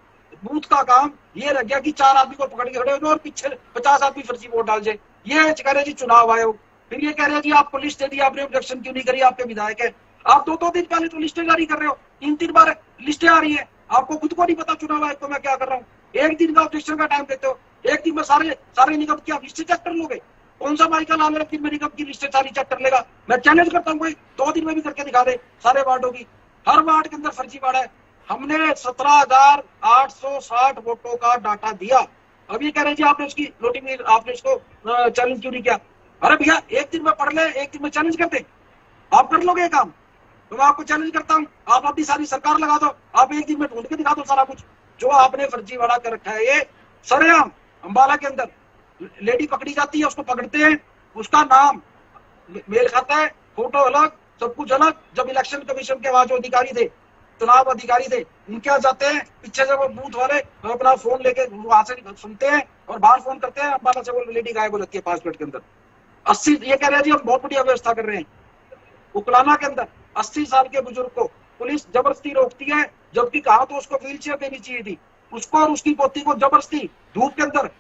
बूथ का काम ये रह गया कि 4 आदमी को पकड़ के खड़े हो और पीछे 50 आदमी फर्जी वोट डाल जाए। ये कह रहे जी चुनाव आयोग, फिर ये कह रहे जी आपको लिस्ट दे दी, आपने ऑब्जेक्शन क्यों नहीं करी, आपके विधायक है। आप 2-2 दिन पहले तो लिस्टें जारी कर रहे हो, 3-3 बार लिस्टें आ रही है, आपको खुद को नहीं पता चुनाव आयोग को मैं क्या कर रहा हूँ। एक दिन का ऑब्जेक्शन का टाइम देते हो, एक दिन में सारे निगम की आप लिस्टें चेक कर लोगे। कौन सा माइकल आने लग में निगम की लिस्टें सारी चेक कर लेगा। मैं चैलेंज करता हूँ, कोई 2 दिन में भी करके दिखा दे सारे वार्डों की। हर वार्ड के अंदर फर्जीवाड़ा है। हमने 17,860 वोटों का डाटा दिया। अब ये कह रहे हैं जी आपने उसकी लोटिंग, आपने इसको चैलेंज क्यों नहीं किया। अरे भैया एक दिन में पढ़ ले, एक दिन में चैलेंज करते, आप कर लोगे काम, तो मैं आपको चैलेंज करता हूँ। आप अपनी सारी सरकार लगा दो, आप एक दिन में ढूंढ के दिखा दो सारा कुछ जो आपने फर्जीवाड़ा कर रखा है। ये सरेआम अंबाला के अंदर लेडी पकड़ी जाती है, उसको पकड़ते हैं, उसका नाम मेल खाता है, फोटो अलग, सब कुछ अलग। जब इलेक्शन कमीशन के वहां जो अधिकारी थे, चुनाव अधिकारी थे, उनके यहाँ जाते हैं, पीछे से वो बूथ वाले अपना फोन लेके वहां से सुनते हैं और बाहर फोन करते हैं, अंबाला से वो लेडी गायब हो जाती है 5 मिनट के अंदर। 80 ये कह रहे हैं जी हम बहुत बढ़िया व्यवस्था कर रहे हैं। उकलाना के अंदर 80 साल के बुजुर्ग को पुलिस जबरदस्ती रोकती है, जबकि कहा तो उसको व्हील चेयर देनी चाहिए थी। उसको और उसकी पोती को जबरदस्ती धूप के अंदर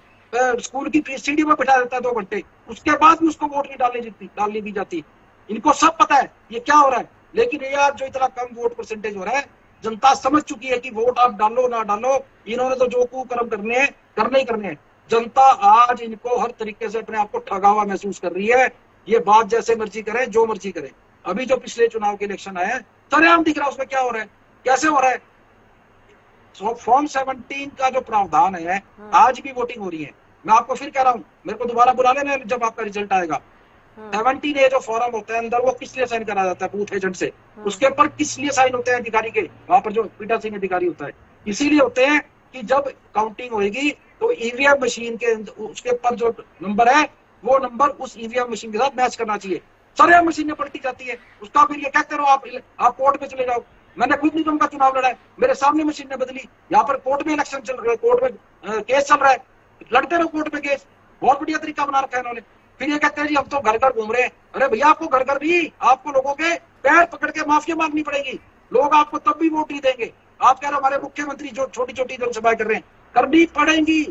स्कूल की सीढ़ी में बिठा देता है 2 घंटे, उसके बाद भी उसको वोट नहीं डालनी दी जाती। इनको सब पता है ये क्या हो रहा है। लेकिन ये आज जो इतना कम वोट परसेंटेज हो रहा है, जनता समझ चुकी है कि वोट आप डालो ना डालो, इन्होंने तो जो कुकर्म करने हैं करने ही करने हैं। जनता आज इनको हर तरीके से अपने आप को ठगा हुआ महसूस कर रही है। ये बात जैसे मर्जी करें, जो मर्जी करें। अभी जो पिछले चुनाव के इलेक्शन आए हैं, सरेआम दिख रहा है उसमें क्या हो रहा है, कैसे हो रहा है। फॉर्म 17 का जो प्रावधान है, आज भी वोटिंग हो रही है। मैं आपको फिर कह रहा हूँ, मेरे को दोबारा बुला लेना जब आपका रिजल्ट आएगा। 17A जो फॉर्म होता है अंदर, वो किस लिए साइन करा जाता है बूथ एजेंट से, उसके ऊपर किस लिए साइन होते हैं अधिकारी के, वहां पर जो पीठासीन अधिकारी होता है, इसीलिए होते हैं कि जब काउंटिंग होगी तो ईवीएम मशीन के उसके ऊपर जो नंबर है, वो नंबर उस ईवीएम मशीन के साथ मैच करना चाहिए। सारे मशीनें पलटी जाती है, उसका फिर ये कहते रहो आप कोर्ट में चले जाओ। मैंने खुद निगम का चुनाव लड़ा है, मेरे सामने मशीन ने बदली। यहाँ पर कोर्ट में इलेक्शन चल रहा है, कोर्ट में केस चल रहा है, लड़ते रहो कोर्ट में केस। बहुत बढ़िया तरीका बना रखा है इन्होंने। फिर ये कहते हैं जी हम तो घर घर घूम रहे हैं। अरे भैया आपको घर घर भी, आपको लोगों के पैर पकड़ के माफिया मांगनी पड़ेगी। लोग आपको तब भी वोट नहीं देंगे। आप कह रहे हमारे मुख्यमंत्री जो छोटी छोटी जनसभाएं कर रहे हैं, करनी पड़ेंगी,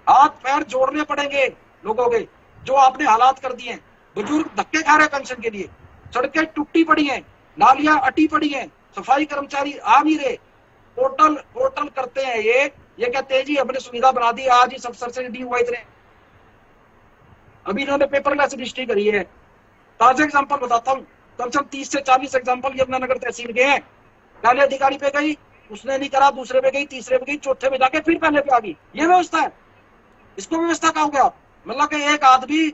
हाथ पैर जोड़ने पड़ेंगे लोगों के। जो आपने हालात कर दिए हैं, बुजुर्ग धक्के खा रहे हैं पेंशन के लिए, सड़कें टूटी पड़ी हैं, नालियां अटी पड़ी हैं, सफाई कर्मचारी आ नहीं रहे, पोर्टल करते हैं ये कहते हैं जी हमने सुविधा बना दी, आज ही सब सब्सिडी हुआ इतने। अभी इन्होंने पेपरलेस रजिस्ट्री करी है। ताजा एग्जांपल बताता हूँ, कम से कम 30 से 40 एग्जांपल यमुनानगर तहसील के हैं। पहले अधिकारी पे गई, उसने नहीं करा, दूसरे पे गई, तीसरे पे गई, चौथे पे जाके फिर पहले पे आ गई। ये व्यवस्था है, इसको व्यवस्था कहोगे आप? मतलब कि एक आदमी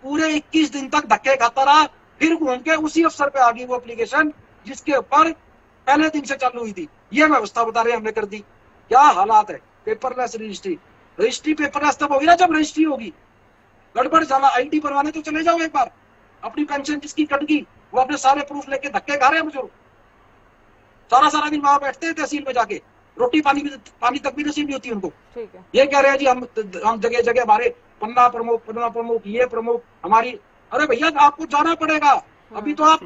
पूरे 21 दिन तक धक्के खाता रहा, फिर घूम के उसी अफसर पे आ गई वो एप्लीकेशन जिसके ऊपर पहले दिन से चालू हुई थी। ये व्यवस्था बता रहे हमने कर दी। क्या हालात है। पेपरलेस रजिस्ट्री पेपरलेस तब होगी ना जब रजिस्ट्री होगी। गड़बड़ जाला, आईडी बनवाने तो चले जाओ एक बार। अपनी पेंशन जिसकी कट गई वो अपने सारे प्रूफ लेके धक्के खा रहे हैं बुजुर्ग। सारा दिन वहां बैठते हैं तहसील में जाके, रोटी पानी तक भी नसीब नहीं होती उनको। ठीक है। ये कह रहे हैं जी हम जगह जगह हमारे पन्ना प्रमुख ये प्रमुख हमारी। अरे भैया आपको जाना पड़ेगा। अभी तो आप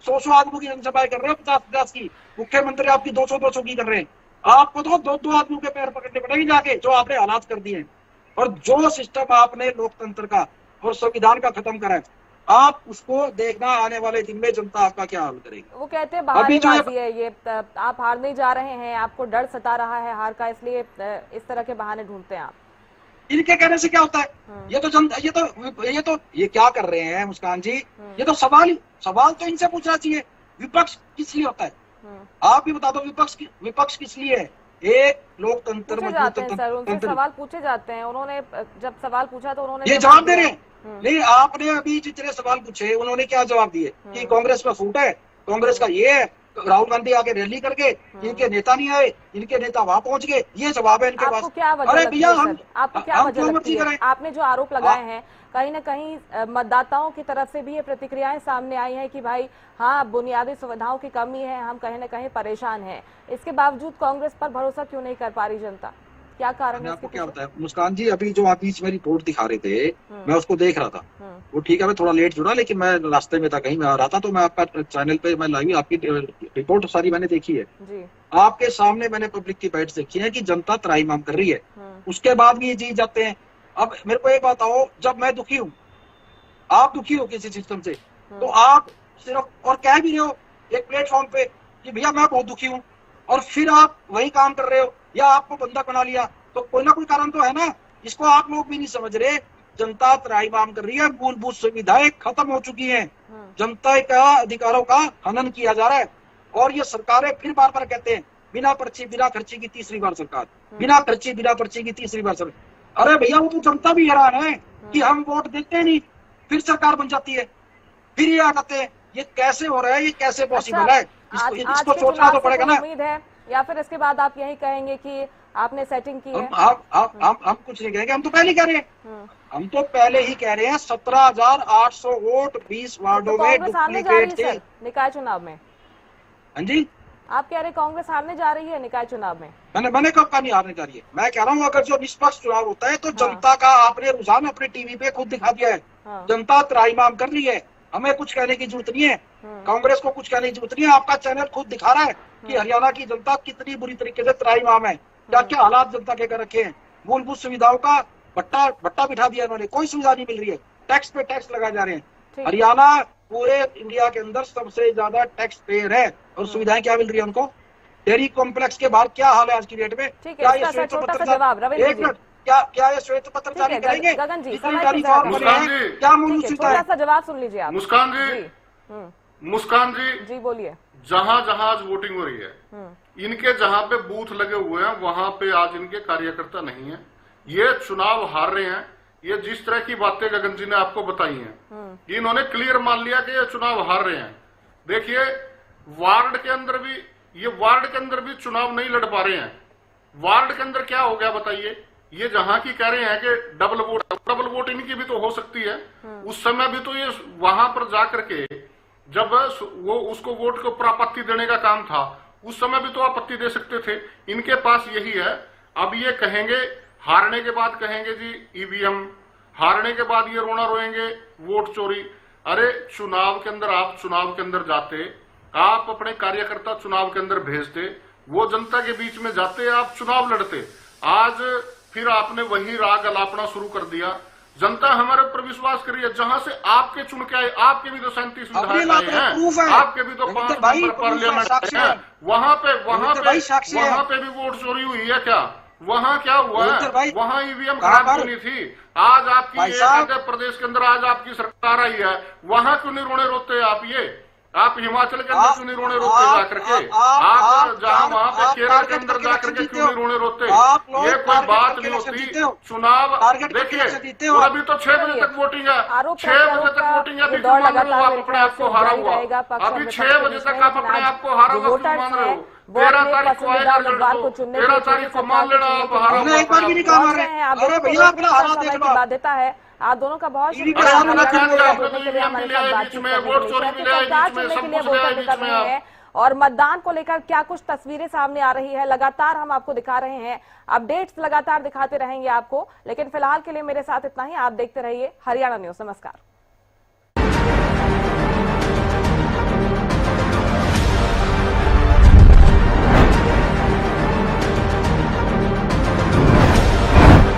100 आदमियों की जनसभाएं कर रहे हो, 50-50 की। मुख्यमंत्री आपकी 200 की कर रहे हैं। आपको तो 2 आदमियों के पैर पकड़ने पड़ेंगे जाके, जो आपने हालात कर दिए हैं। और जो सिस्टम आपने लोकतंत्र का और संविधान का खत्म करा है, आप उसको देखना आने वाले दिन में जनता आपका क्या हाल करेगी। वो कहते हैं बहानेबाजी है ये, आप हार नहीं जा रहे हैं, आपको डर सता रहा है हार का, इसलिए इस तरह के बहाने ढूंढते हैं आप। इनके कहने से क्या होता है? ये क्या कर रहे हैं मुस्कान जी? ये तो सवाल तो इनसे पूछना चाहिए। विपक्ष किस लिए होता है? आप भी बता दो, विपक्ष किस लिए है? एक लोकतंत्र सर, उनसे सवाल पूछे जाते हैं। उन्होंने जब सवाल पूछा तो उन्होंने ये जवाब दे रहे हैं। नहीं, आपने अभी जितने सवाल पूछे उन्होंने क्या जवाब दिए कि कांग्रेस में फूट है, कांग्रेस का ये है, राहुल गांधी आके रैली करके इनके नेता नहीं आए, इनके नेता वहां पहुंच गए, ये जवाब है इनके पास। आपको क्या वजह अरे लगती भैया है सर? आपको क्या वजह लगती है? आपने जो आरोप लगाए हैं, कहीं ना कहीं मतदाताओं की तरफ से भी ये प्रतिक्रियाएं सामने आई हैं कि भाई हाँ, बुनियादी सुविधाओं की कमी है, हम कहीं ना कहीं परेशान हैं, इसके बावजूद कांग्रेस पर भरोसा क्यों नहीं कर पा रही जनता? क्या कारण है? आपको क्या बताया मुस्कान जी, अभी जो आप बीच में रिपोर्ट दिखा रहे थे, मैं उसको देख रहा था। वो ठीक है, मैं थोड़ा लेट जुड़ा, लेकिन मैं रास्ते में था, कहीं मैं आ रहा था, तो मैं आपका चैनल पे मैं लाइव आपकी रिपोर्ट सारी मैंने देखी है जी। आपके सामने मैंने पब्लिक की बैठ देखी है कि जनता त्राहिमाम कर रही है, उसके बाद भी ये जीत जाते हैं। अब मेरे को एक बताओ, जब मैं दुखी हूँ, आप दुखी हो किसी सिस्टम से, तो आप सिर्फ और कह भी रहे हो एक प्लेटफॉर्म पे कि भैया मैं बहुत दुखी हूँ, और फिर आप वही काम कर रहे हो या आपको बंदा बना लिया, तो कोई ना कोई कारण तो है ना। इसको आप लोग भी नहीं समझ रहे। जनता त्राहिमाम कर रही है, मूलभूत सुविधाएं खत्म हो चुकी हैं, जनता का अधिकारों का हनन किया जा रहा है, और ये सरकारें फिर बार बार कहते हैं बिना पर्ची बिना खर्ची की तीसरी बार सरकार, बिना खर्ची बिना पर्ची की तीसरी बार सरकार। अरे भैया, वो तो जनता भी हैरान है कि हम वोट देते नहीं, फिर सरकार बन जाती है, फिर ये आ जाते हैं। ये कैसे हो रहा है, ये कैसे पॉसिबल है? इसको सोचना तो पड़ेगा ना। उम्मीद है, या फिर इसके बाद आप यही कहेंगे कि आपने सेटिंग की है? हम कुछ नहीं कहेंगे, हम तो पहले ही कह रहे हैं, हम तो पहले ही कह रहे हैं 17,800 वोट 20 वार्डों में डुप्लीकेट थे निकाय चुनाव में। हाँ जी, आप कह रहे कांग्रेस हारने जा रही है निकाय चुनाव में? मैंने कब कहा नहीं हारने जा रही है। मैं कह रहा हूँ अगर जो निष्पक्ष चुनाव होता है तो जनता का आपने रुझान अपने टीवी पे खुद दिखा दिया है। जनता त्राहिमाम कर रही है, हमें कुछ कहने की जरूरत नहीं है, कांग्रेस को कुछ कहने की जरूरत नहीं है। आपका चैनल खुद दिखा रहा है कि हरियाणा की जनता कितनी बुरी तरीके से त्राहिमाम है, क्या क्या हालात जनता के कर रखे हैं। मूलभूत सुविधाओं का भट्टा बिठा दिया इन्होंने, कोई सुविधा नहीं मिल रही है, टैक्स पे टैक्स लगाए जा रहे हैं। हरियाणा पूरे इंडिया के अंदर सबसे ज्यादा टैक्स पेयर है, और सुविधाएं क्या मिल रही है उनको? डेयरी कॉम्प्लेक्स के बाहर क्या हाल है आज की डेट में? क्या ये श्वेत पत्र, एक मिनट, क्या ये श्वेत पत्र जारी करेंगे? गगन जी, क्या मूलभूत सुविधा? सा जवाब सुन लीजिए आप। मुस्कान जी बोलिए। जहाँ आज वोटिंग हो रही है, इनके जहाँ पे बूथ लगे हुए हैं वहां पे आज इनके कार्यकर्ता नहीं है। ये चुनाव हार रहे हैं। ये जिस तरह की बातें गगन जी ने आपको बताई हैं, इन्होंने क्लियर मान लिया कि ये चुनाव हार रहे हैं। देखिए, वार्ड के अंदर भी चुनाव नहीं लड़ पा रहे हैं। वार्ड के अंदर क्या हो गया बताइए? ये जहां की कह रहे हैं कि डबल वोट इनकी भी तो हो सकती है। उस समय भी तो ये वहां पर जाकर के जब वो उसको वोट को आपत्ति देने का काम था, उस समय भी तो आपत्ति दे सकते थे। इनके पास यही है। अब ये कहेंगे, हारने के बाद कहेंगे जी ईवीएम, हारने के बाद ये रोना रोएंगे वोट चोरी। अरे चुनाव के अंदर आप चुनाव के अंदर जाते, आप अपने कार्यकर्ता चुनाव के अंदर भेजते, वो जनता के बीच में जाते, आप चुनाव लड़ते। आज फिर आपने वही राग अलापना शुरू कर दिया। जनता हमारे ऊपर विश्वास करिए, जहां से आपके चुन के आए, आपके भी तो 37 विधायक आए हैं, आपके भी तो 5 मेंबर पार्लियामेंट हैं, वहां पे भी वोट चोरी हुई है क्या? वहां क्या हुआ है? वहां ईवीएम खराब क्यों नहीं थी? आज आपकी आंध्र प्रदेश के अंदर आज आपकी सरकार आई है, वहां क्यों नहीं रोने रोते आप? आप हिमाचल के अंदर क्यों नहीं रोने रोते जाकर के? आप जहां वहां पे केरल के अंदर जाकर के क्यों नहीं रोने रोते? ये कोई बात नहीं होती। चुनाव देखिए, और अभी तो 6 बजे तक वोटिंग है, 6 बजे तक वोटिंग है। अभी क्यों मान रहे हो आप अपने आप को हारा हुआ? अभी 6 बजे तक आप अपने आप को हारा हुआ क्यों मान रहे हो? 13 तारीख को आएगा, 13 तारीख को मान लेना आप हारा हुआ। एक बार भी नहीं काम आ रहे हैं। अरे भैया, अपना हालात देख लो। बाध्यता है आप दोनों का बहुत और मतदान को लेकर क्या कुछ तस्वीरें सामने आ रही है, लगातार हम आपको दिखा रहे हैं, अपडेट्स लगातार दिखाते रहेंगे आपको। लेकिन फिलहाल के लिए मेरे साथ इतना ही। आप देखते रहिए हरियाणा न्यूज। नमस्कार।